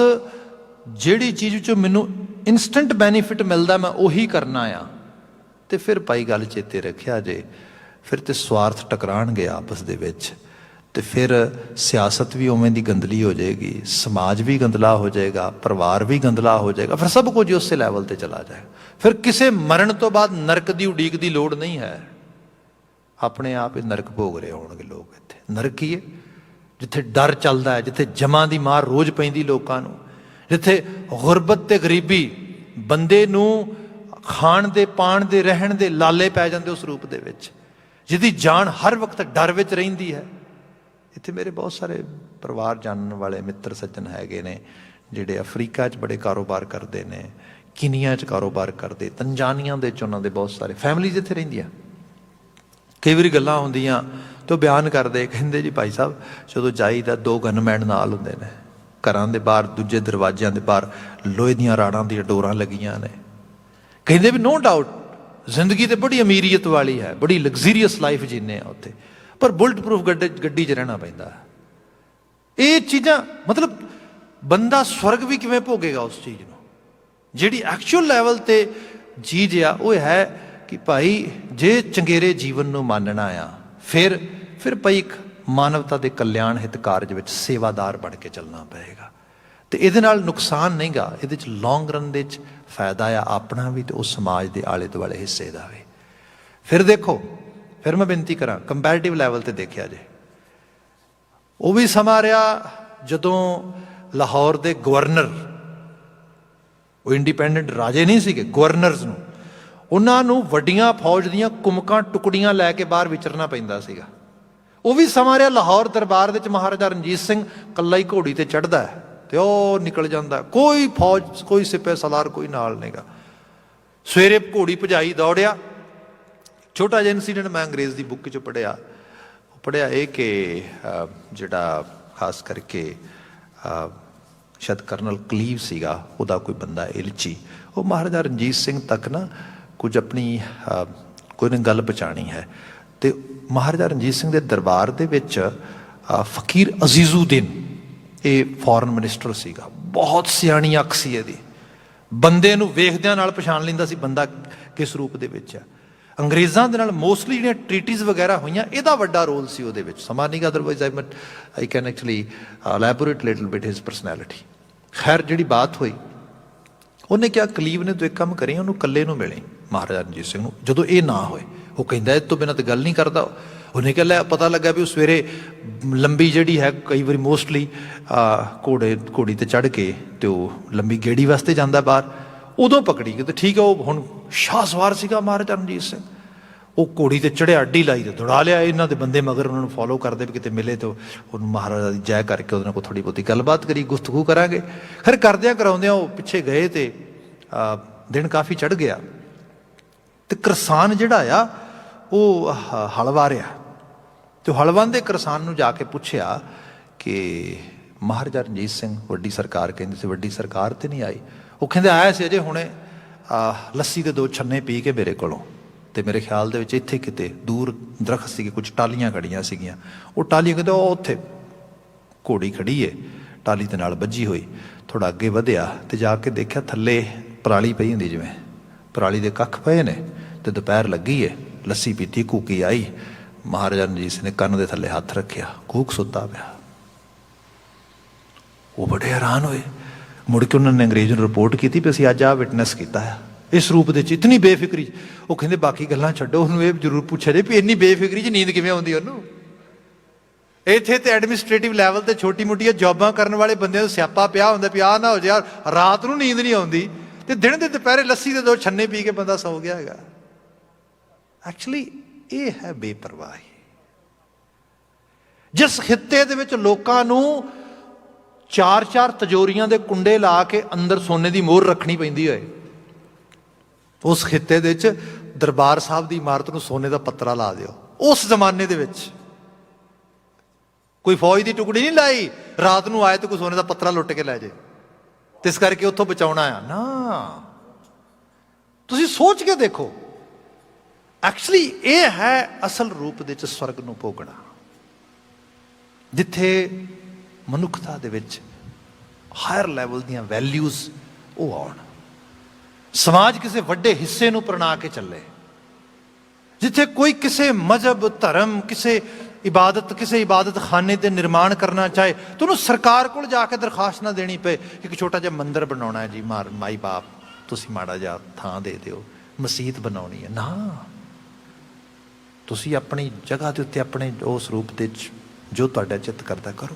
ਜਿਹੜੀ ਚੀਜ਼ ਵਿੱਚੋਂ ਮੈਨੂੰ ਇਨਸਟੈਂਟ ਬੈਨੀਫਿਟ ਮਿਲਦਾ ਮੈਂ ਉਹੀ ਕਰਨਾ ਆ, ਤੇ ਫਿਰ ਭਾਈ ਗੱਲ ਚੇਤੇ ਰੱਖਿਆ ਜੇ, ਫਿਰ ਤੇ ਸਵਾਰਥ ਟਕਰਾਣਗੇ ਆਪਸ ਦੇ ਵਿੱਚ, ਤੇ ਫਿਰ ਸਿਆਸਤ ਵੀ ਉਵੇਂ ਦੀ ਗੰਦਲੀ ਹੋ ਜਾਏਗੀ, ਸਮਾਜ ਵੀ ਗੰਦਲਾ ਹੋ ਜਾਏਗਾ, ਪਰਿਵਾਰ ਵੀ ਗੰਦਲਾ ਹੋ ਜਾਏਗਾ, ਫਿਰ ਸਭ ਕੁਝ ਉਸੇ ਲੈਵਲ ਤੇ ਚਲਾ ਜਾਏਗਾ। ਫਿਰ ਕਿਸੇ ਮਰਨ ਤੋਂ ਬਾਅਦ ਨਰਕ ਦੀ ਉਡੀਕ ਦੀ ਲੋੜ ਨਹੀਂ ਹੈ। ਆਪਣੇ ਆਪ ਹੀ ਨਰਕ ਭੋਗ ਰਹੇ ਹੋਣਗੇ ਲੋਕ। ਇੱਥੇ ਨਰਕ ਹੀ ਹੈ ਜਿੱਥੇ ਡਰ ਚੱਲਦਾ ਹੈ, ਜਿੱਥੇ ਜਮਾਂ ਦੀ ਮਾਰ ਰੋਜ਼ ਪੈਂਦੀ ਲੋਕਾਂ ਨੂੰ, ਜਿੱਥੇ ਗੁਰਬਤ ਤੇ ਗਰੀਬੀ ਬੰਦੇ ਨੂੰ ਖਾਣ ਦੇ, ਪਾਣ ਦੇ, ਰਹਿਣ ਦੇ ਲਾਲੇ ਪੈ ਜਾਂਦੇ ਉਸ ਰੂਪ ਦੇ ਵਿੱਚ, ਜਿਹਦੀ ਜਾਨ ਹਰ ਵਕਤ ਡਰ ਵਿੱਚ ਰਹਿੰਦੀ ਹੈ। ਇੱਥੇ ਮੇਰੇ ਬਹੁਤ ਸਾਰੇ ਪਰਿਵਾਰ ਜਾਣਨ ਵਾਲੇ ਮਿੱਤਰ ਸੱਜਣ ਹੈਗੇ ਨੇ ਜਿਹੜੇ ਅਫਰੀਕਾ 'ਚ ਬੜੇ ਕਾਰੋਬਾਰ ਕਰਦੇ ਨੇ, ਕੀਨੀਆ 'ਚ ਕਾਰੋਬਾਰ ਕਰਦੇ, ਤੰਜਾਨੀਆ ਦੇ 'ਚ ਉਹਨਾਂ ਦੇ ਬਹੁਤ ਸਾਰੇ ਫੈਮਲੀਜ਼ ਇੱਥੇ ਰਹਿੰਦੀਆਂ। ਕਈ ਵਾਰੀ ਗੱਲਾਂ ਹੁੰਦੀਆਂ ਤੇ ਉਹ ਬਿਆਨ ਕਰਦੇ, ਕਹਿੰਦੇ ਜੀ ਭਾਈ ਸਾਹਿਬ ਜਦੋਂ ਜਾਈਦਾ 2 ਗਨਮੈਨ ਨਾਲ ਹੁੰਦੇ ਨੇ, ਘਰਾਂ ਦੇ ਬਾਹਰ ਦੂਜੇ ਦਰਵਾਜ਼ਿਆਂ ਦੇ ਬਾਹਰ ਲੋਹੇ ਦੀਆਂ ਰਾੜਾਂ ਦੀਆਂ ਡੋਰਾਂ ਲੱਗੀਆਂ ਨੇ। ਕਹਿੰਦੇ ਵੀ ਨੋ ਡਾਊਟ ਜ਼ਿੰਦਗੀ ਤੇ ਬੜੀ ਅਮੀਰੀਅਤ ਵਾਲੀ ਹੈ, ਬੜੀ ਲਗਜ਼ਰੀਅਸ ਲਾਈਫ ਜੀਨੇ ਆ ਉੱਥੇ, ਪਰ ਬੁਲਟ ਪ੍ਰੂਫ ਗੱਡੀ 'ਚ ਰਹਿਣਾ ਪੈਂਦਾ। ਇਹ ਚੀਜ਼ਾਂ ਮਤਲਬ ਬੰਦਾ ਸਵਰਗ ਵੀ ਕਿਵੇਂ ਭੋਗੇਗਾ ਉਸ ਚੀਜ਼ ਨੂੰ। ਜਿਹੜੀ ਐਕਚੁਅਲ ਲੈਵਲ ਤੇ ਚੀਜ਼ ਆ ਉਹ ਹੈ ਕਿ ਭਾਈ ਜੇ ਚੰਗੇਰੇ ਜੀਵਨ ਨੂੰ ਮੰਨਣਾ ਆ, ਫਿਰ ਭਾਈ ਇੱਕ ਮਾਨਵਤਾ ਦੇ ਕਲਿਆਣ ਹਿਤ ਕਾਰਜ ਵਿੱਚ ਸੇਵਾਦਾਰ ਬਣ ਕੇ ਚੱਲਣਾ ਪਏਗਾ। ਤੇ ਇਹਦੇ ਨਾਲ ਨੁਕਸਾਨ ਨਹੀਂਗਾ, ਇਹਦੇ 'ਚ ਲੌਂਗ ਰਨ ਦੇ 'ਚ ਫਾਇਦਾ ਆ ਆਪਣਾ ਵੀ ਤੇ ਉਸ ਸਮਾਜ ਦੇ ਆਲੇ ਦੁਆਲੇ ਹਿੱਸੇ ਦਾ ਵੀ। ਫਿਰ ਦੇਖੋ, ਫਿਰ ਮੈਂ ਬੇਨਤੀ ਕਰਾਂ, ਕੰਪੈਰੀਟਿਵ ਲੈਵਲ ਤੇ ਦੇਖਿਆ ਜੇ, ਉਹ ਵੀ ਸਮਾਂ ਰਿਹਾ ਜਦੋਂ ਲਾਹੌਰ ਦੇ ਗਵਰਨਰ, ਉਹ ਇੰਡੀਪੈਂਡੈਂਟ ਰਾਜੇ ਨਹੀਂ ਸੀਗੇ, ਗਵਰਨਰਸ ਨੂੰ, ਉਹਨਾਂ ਨੂੰ ਵੱਡੀਆਂ ਫੌਜ ਦੀਆਂ ਕੁਮਕਾਂ ਟੁਕੜੀਆਂ ਲੈ ਕੇ ਬਾਹਰ ਵਿਚਰਨਾ ਪੈਂਦਾ ਸੀਗਾ। ਉਹ ਵੀ ਸਮਾਂ ਰਿਹਾ ਲਾਹੌਰ ਦਰਬਾਰ ਦੇ ਵਿੱਚ ਮਹਾਰਾਜਾ ਰਣਜੀਤ ਸਿੰਘ ਇਕੱਲਾ ਹੀ ਘੋੜੀ ਤੇ ਚੜ੍ਹਦਾ ਹੈ ਤੇ ਉਹ ਨਿਕਲ ਜਾਂਦਾ, ਕੋਈ ਫੌਜ, ਕੋਈ ਸਿਪਾਹੀ ਸਾਲਾਰ ਕੋਈ ਨਾਲ ਨਹੀਂਗਾ। ਸਵੇਰੇ ਘੋੜੀ ਭਜਾਈ, ਦੌੜਿਆ। ਛੋਟਾ ਜਿਹਾ ਇਨਸੀਡੈਂਟ ਮੈਂ ਅੰਗਰੇਜ਼ ਦੀ ਬੁੱਕ 'ਚ ਪੜ੍ਹਿਆ ਇਹ ਕਿ ਜਿਹੜਾ ਖਾਸ ਕਰਕੇ ਸ਼ਾਇਦ ਕਰਨਲ ਕਲੀਵ ਸੀਗਾ, ਉਹਦਾ ਕੋਈ ਬੰਦਾ ਇਲਚੀ, ਉਹ ਮਹਾਰਾਜਾ ਰਣਜੀਤ ਸਿੰਘ ਤੱਕ ਨਾ ਕੁਝ ਆਪਣੀ ਕੋਈ ਨਾ ਗੱਲ ਪਹੁੰਚਾਉਣੀ ਹੈ। ਤੇ ਮਹਾਰਾਜਾ ਰਣਜੀਤ ਸਿੰਘ ਦੇ ਦਰਬਾਰ ਦੇ ਵਿੱਚ ਫਕੀਰ ਅਜ਼ੀਜ਼ੁਦੀਨ, ਇਹ ਫੋਰਨ ਮਿਨਿਸਟਰ ਸੀਗਾ, ਬਹੁਤ ਸਿਆਣੀ ਅੱਖ ਸੀ ਇਹਦੀ, ਬੰਦੇ ਨੂੰ ਵੇਖਦਿਆਂ ਨਾਲ ਪਛਾਣ ਲੈਂਦਾ ਸੀ ਬੰਦਾ ਕਿਸ ਰੂਪ ਦੇ ਵਿੱਚ ਆ। ਅੰਗਰੇਜ਼ਾਂ ਦੇ ਨਾਲ ਮੋਸਟਲੀ ਜਿਹੜੀਆਂ ਟ੍ਰੀਟੀਜ਼ ਵਗੈਰਾ ਹੋਈਆਂ, ਇਹਦਾ ਵੱਡਾ ਰੋਲ ਸੀ ਉਹਦੇ ਵਿੱਚ। ਸਮਾਂ ਨਹੀਂ, otherwise I can actually elaborate little bit his personality. ਖੈਰ ਜਿਹੜੀ ਬਾਤ ਹੋਈ, ਉਹਨੇ ਕਿਹਾ ਕਲੀਵ ਨੇ ਤੂੰ ਇੱਕ ਕੰਮ ਕਰੀ, ਉਹਨੂੰ ਇਕੱਲੇ ਨੂੰ ਮਿਲੇ ਮਹਾਰਾਜਾ ਰਣਜੀਤ ਸਿੰਘ ਨੂੰ, ਜਦੋਂ ਇਹ ਨਾ ਹੋਏ। ਉਹ ਕਹਿੰਦਾ ਇਹ ਤੋਂ ਬਿਨਾਂ ਤਾਂ ਗੱਲ ਨਹੀਂ ਕਰਦਾ। ਉਹਨੇ ਕਿਹਾ ਲੈ, ਪਤਾ ਲੱਗਾ ਵੀ ਉਹ ਸਵੇਰੇ ਲੰਬੀ ਜਿਹੜੀ ਹੈ, ਕਈ ਵਾਰੀ ਮੋਸਟਲੀ ਘੋੜੀ ਤੇ ਚੜ੍ਹ ਕੇ ਤੇ ਉਹ ਲੰਬੀ ਗੇੜੀ ਵਾਸਤੇ ਜਾਂਦਾ ਬਾਹਰ, ਉਦੋਂ ਪਕੜੀ ਤੇ ਠੀਕ ਹੈ। ਉਹ ਹੁਣ ਸ਼ਾਹ ਸਵਾਰ ਸੀਗਾ ਮਹਾਰਾਜਾ ਰਣਜੀਤ ਸਿੰਘ, ਉਹ ਘੋੜੀ ਤੇ ਚੜ੍ਹਿਆ, ਅੱਡੀ ਲਾਈ ਤੇ ਦੌੜਾ ਲਿਆ। ਇਹਨਾਂ ਦੇ ਬੰਦੇ ਮਗਰ ਉਹਨਾਂ ਨੂੰ ਫੋਲੋ ਕਰਦੇ ਵੀ ਕਿਤੇ ਮਿਲੇ ਤਾਂ ਉਹਨੂੰ ਮਹਾਰਾਜਾ ਦੀ ਜੈ ਕਰਕੇ ਉਹਦੇ ਨਾਲ ਕੋਈ ਥੋੜ੍ਹੀ ਬਹੁਤੀ ਗੱਲਬਾਤ ਕਰੀ, ਗੁਫ਼ਤਗੂ ਕਰਾਂਗੇ। ਖੈਰ ਕਰਦਿਆਂ ਕਰਾਉਂਦਿਆਂ ਉਹ ਪਿੱਛੇ ਗਏ ਤੇ ਦਿਨ ਕਾਫੀ ਚੜ੍ਹ ਗਿਆ ਤੇ ਕਿਰਸਾਨ ਜਿਹੜਾ ਆ ਉਹ ਹਲ ਵਾਰਿਆ ਤੇ ਹਲਵਾਂਦੇ ਕਿਰਸਾਨ ਨੂੰ ਜਾ ਕੇ ਪੁੱਛਿਆ ਕਿ ਮਹਾਰਾਜਾ ਰਣਜੀਤ ਸਿੰਘ ਵੱਡੀ ਸਰਕਾਰ ਕਹਿੰਦੇ ਸੀ, ਵੱਡੀ ਸਰਕਾਰ ਤੇ ਨਹੀਂ ਆਈ। ਉਹ ਕਹਿੰਦੇ ਆਇਆ ਸੀ ਅਜੇ ਹੁਣੇ, ਲੱਸੀ ਦੇ 2 ਛੰਨੇ ਪੀ ਕੇ ਮੇਰੇ ਕੋਲੋਂ, ਤੇ ਮੇਰੇ ਖਿਆਲ ਦੇ ਵਿੱਚ ਇੱਥੇ ਕਿਤੇ ਦੂਰ ਦਰਖਤ ਸੀਗੇ, ਕੁਝ ਟਾਲੀਆਂ ਖੜੀਆਂ ਸੀਗੀਆਂ, ਉਹ ਟਾਲੀਆਂ ਕਹਿੰਦੇ ਉਹ ਉੱਥੇ ਘੋੜੀ ਖੜੀ ਏ ਟਾਲੀ ਦੇ ਨਾਲ ਵੱਜੀ ਹੋਈ। ਥੋੜ੍ਹਾ ਅੱਗੇ ਵਧਿਆ ਤੇ ਜਾ ਕੇ ਦੇਖਿਆ ਥੱਲੇ ਪਰਾਲੀ ਪਈ ਹੁੰਦੀ, ਜਿਵੇਂ ਪਰਾਲੀ ਦੇ ਕੱਖ ਪਏ ਨੇ ਤੇ ਦੁਪਹਿਰ ਲੱਗੀ ਏ, ਲੱਸੀ ਪੀਤੀ, ਕੂਕੀ ਆਈ। ਮਹਾਰਾਜਾ ਰਣਜੀਤ ਸਿੰਘ ਨੇ ਕੰਨ ਦੇ ਥੱਲੇ ਹੱਥ ਰੱਖਿਆ, ਕੂਕ ਸੁੱਤਾ ਪਿਆ। ਉਹ ਬੜੇ ਹੈਰਾਨ ਹੋਏ। ਮੁੜ ਕੇ ਉਹਨਾਂ ਨੇ ਅੰਗਰੇਜ਼ ਨੂੰ ਰਿਪੋਰਟ ਕੀਤੀ ਵੀ ਅਸੀਂ ਅੱਜ ਆਹ ਵਿਟਨੈਸ ਕੀਤਾ ਆ ਇਸ ਰੂਪ ਦੇ 'ਚ, ਇਤਨੀ ਬੇਫਿਕਰੀ। ਉਹ ਕਹਿੰਦੇ ਬਾਕੀ ਗੱਲਾਂ ਛੱਡੋ, ਉਹਨੂੰ ਇਹ ਜ਼ਰੂਰ ਪੁੱਛਿਆ ਜੇ ਵੀ ਇੰਨੀ ਬੇਫਿਕਰੀ 'ਚ ਨੀਂਦ ਕਿਵੇਂ ਆਉਂਦੀ ਉਹਨੂੰ। ਇੱਥੇ ਤੇ ਐਡਮਿਨਿਸਟ੍ਰੇਟਿਵ ਲੈਵਲ ਤੇ ਛੋਟੀ ਮੋਟੀਆਂ ਜੌਬਾਂ ਕਰਨ ਵਾਲੇ ਬੰਦਿਆਂ ਨੂੰ ਸਿਆਪਾ ਪਿਆ ਹੁੰਦਾ ਵੀ ਆਹ ਨਾ ਹੋ ਜਾ, ਰਾਤ ਨੂੰ ਨੀਂਦ ਨਹੀਂ ਆਉਂਦੀ ਤੇ ਦਿਨ ਦੇ ਦੁਪਹਿਰੇ ਲੱਸੀ ਦੇ 2 ਛੰਨੇ ਪੀ ਕੇ ਬੰਦਾ ਸੌ ਗਿਆ ਹੈਗਾ। ਐਕਚੁਅਲੀ ਇਹ ਹੈ ਬੇਪਰਵਾਹੀ। ਜਿਸ ਖਿੱਤੇ ਦੇ ਵਿੱਚ ਲੋਕਾਂ ਨੂੰ 4-4 ਤਜੋਰੀਆਂ ਦੇ ਕੁੰਡੇ ਲਾ ਕੇ ਅੰਦਰ ਸੋਨੇ ਦੀ ਮੋਹਰ ਰੱਖਣੀ ਪੈਂਦੀ ਹੋਏ, ਉਸ ਖਿੱਤੇ ਦੇ ਵਿੱਚ ਦਰਬਾਰ ਸਾਹਿਬ ਦੀ ਇਮਾਰਤ ਨੂੰ ਸੋਨੇ ਦਾ ਪੱਤਰਾ ਲਾ ਦਿਓ। ਉਸ ਜ਼ਮਾਨੇ ਦੇ ਵਿੱਚ ਕੋਈ ਫੌਜ ਦੀ ਟੁਕੜੀ ਨਹੀਂ ਲਾਈ, ਰਾਤ ਨੂੰ ਆਏ ਤੇ ਕੋਈ ਸੋਨੇ ਦਾ ਪੱਤਰਾ ਲੁੱਟ ਕੇ ਲੈ ਜੇ ਤੇ ਇਸ ਕਰਕੇ ਉੱਥੋਂ ਬਚਾਉਣਾ ਆ ਨਾ। ਤੁਸੀਂ ਸੋਚ ਕੇ ਦੇਖੋ, ਐਕਚੁਅਲੀ ਇਹ ਹੈ ਅਸਲ ਰੂਪ ਦੇ ਵਿੱਚ ਸਵਰਗ ਨੂੰ ਭੋਗਣਾ, ਜਿੱਥੇ ਮਨੁੱਖਤਾ ਦੇ ਵਿੱਚ ਹਾਇਰ ਲੈਵਲ ਦੀਆਂ ਵੈਲਿਊਜ਼ ਉਹ ਆਉਣ, ਸਮਾਜ ਕਿਸੇ ਵੱਡੇ ਹਿੱਸੇ ਨੂੰ ਪ੍ਰਣਾ ਕੇ ਚੱਲੇ, ਜਿੱਥੇ ਕੋਈ ਕਿਸੇ ਮਜ਼ਹਬ, ਧਰਮ, ਕਿਸੇ ਇਬਾਦਤ ਖਾਨੇ ਦੇ ਨਿਰਮਾਣ ਕਰਨਾ ਚਾਹੇ ਤਾਂ ਉਹਨੂੰ ਸਰਕਾਰ ਕੋਲ ਜਾ ਕੇ ਦਰਖਾਸਤ ਨਾ ਦੇਣੀ ਪਏ ਕਿ ਇੱਕ ਛੋਟਾ ਜਿਹਾ ਮੰਦਿਰ ਬਣਾਉਣਾ ਹੈ ਜੀ, ਮਾਈ ਬਾਪ ਤੁਸੀਂ ਮਾੜਾ ਜਿਹਾ ਥਾਂ ਦੇ ਦਿਓ, ਮਸੀਤ ਬਣਾਉਣੀ ਹੈ ਨਾ। ਤੁਸੀਂ ਆਪਣੀ ਜਗ੍ਹਾ ਦੇ ਉੱਤੇ ਆਪਣੇ ਉਸ ਰੂਪ ਦੇ ਵਿੱਚ ਜੋ ਤੁਹਾਡਾ ਚਿੱਤ ਕਰਦਾ ਕਰੋ,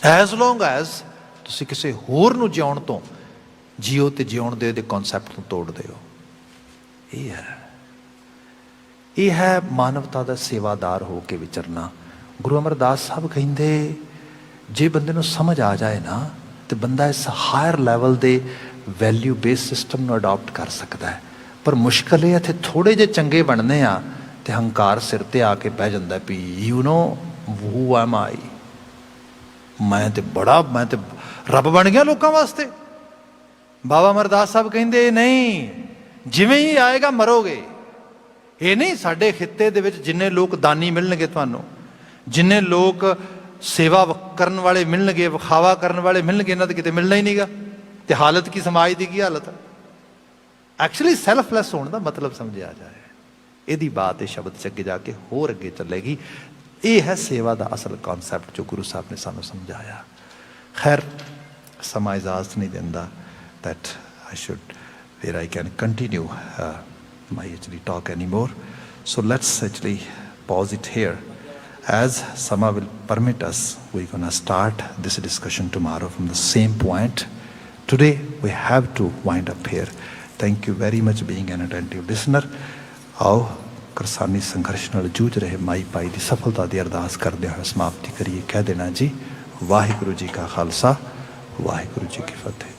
ਐਜ਼ ਲੌਂਗ ਐਜ਼ ਤੁਸੀਂ ਕਿਸੇ ਹੋਰ ਨੂੰ ਜਿਉਣ ਤੋਂ ਜੀਓ ਤੇ ਜਿਉਣ ਦੇ ਕਨਸੈਪਟ ਨੂੰ ਤੋੜਦੇ ਹੋ। ਇਹ ਹੈ ਮਾਨਵਤਾ ਦਾ ਸੇਵਾਦਾਰ ਹੋ ਕੇ ਵਿਚਰਨਾ। ਗੁਰੂ ਅਮਰਦਾਸ ਸਾਹਿਬ ਕਹਿੰਦੇ ਜੇ ਬੰਦੇ ਨੂੰ ਸਮਝ ਆ ਜਾਏ ਨਾ ਤੇ ਬੰਦਾ ਇਸ ਹਾਇਰ ਲੈਵਲ ਦੇ ਵੈਲਿਊ ਬੇਸ ਸਿਸਟਮ ਨੂੰ ਅਡਾਪਟ ਕਰ ਸਕਦਾ ਹੈ। ਪਰ ਮੁਸ਼ਕਿਲ ਇਹ ਇੱਥੇ ਥੋੜ੍ਹੇ ਜਿਹੇ ਚੰਗੇ ਬਣਦੇ ਆ ਤੇ ਹੰਕਾਰ ਸਿਰ ਤੇ ਆ ਕੇ ਪੈ ਜਾਂਦਾ ਵੀ you know who M I, ਮੈਂ ਤੇ ਰੱਬ ਬਣ ਗਿਆ ਲੋਕਾਂ ਵਾਸਤੇ। ਬਾਬਾ ਅਮਰਦਾਸ ਸਾਹਿਬ ਕਹਿੰਦੇ ਨਹੀਂ, ਜਿਵੇਂ ਹੀ ਆਏਗਾ ਮਰੋਗੇ। ਇਹ ਨਹੀਂ ਸਾਡੇ ਖਿੱਤੇ ਦੇ ਵਿੱਚ ਜਿੰਨੇ ਲੋਕ ਦਾਨੀ ਮਿਲਣਗੇ ਤੁਹਾਨੂੰ, ਜਿੰਨੇ ਲੋਕ ਸੇਵਾ ਕਰਨ ਵਾਲੇ ਮਿਲਣਗੇ, ਵਿਖਾਵਾ ਕਰਨ ਵਾਲੇ ਮਿਲਣਗੇ, ਇਹਨਾਂ ਤੇ ਕਿਤੇ ਮਿਲਣਾ ਹੀ ਨਹੀਂਗਾ। ਤੇ ਹਾਲਤ ਕੀ, ਸਮਾਜ ਦੀ ਕੀ ਹਾਲਤ ਹੈ? ਐਕਚੁਅਲੀ ਸੈਲਫਲੈਸ ਹੋਣ ਦਾ ਮਤਲਬ ਸਮਝਿਆ ਜਾਏ। ਇਹਦੀ ਬਾਤ ਇਹ ਸ਼ਬਦ 'ਚ ਅੱਗੇ ਜਾ ਕੇ ਹੋਰ ਅੱਗੇ ਚੱਲੇਗੀ। ਇਹ ਹੈ ਸੇਵਾ ਦਾ ਅਸਲ ਕਨਸੈਪਟ ਜੋ ਗੁਰੂ ਸਾਹਿਬ ਨੇ ਸਾਨੂੰ ਸਮਝਾਇਆ। ਖੈਰ ਸਮਾਂ ਇਜਾਜ਼ਤ ਨਹੀਂ ਦਿੰਦਾ that I should, where I can continue my actually talk anymore. So let's actually pause it here. As Sama will permit us, we're going to start this discussion tomorrow from the same point. Today we have to wind up here. Thank you very much being an attentive listener. ਆਓ ਕਿਰਸਾਨੀ ਸੰਘਰਸ਼ ਨਾਲ ਜੂਝ ਰਹੇ ਮਾਈ ਭਾਈ ਦੀ ਸਫਲਤਾ ਦੀ ਅਰਦਾਸ ਕਰਦੇ ਹੋਏ ਸਮਾਪਤੀ ਕਰੀਏ। ਕਹਿ ਦੇਣਾ ਜੀ, ਵਾਹਿਗੁਰੂ ਜੀ ਕਾ ਖਾਲਸਾ, ਵਾਹਿਗੁਰੂ ਜੀ ਕੀ ਫਤਿਹ।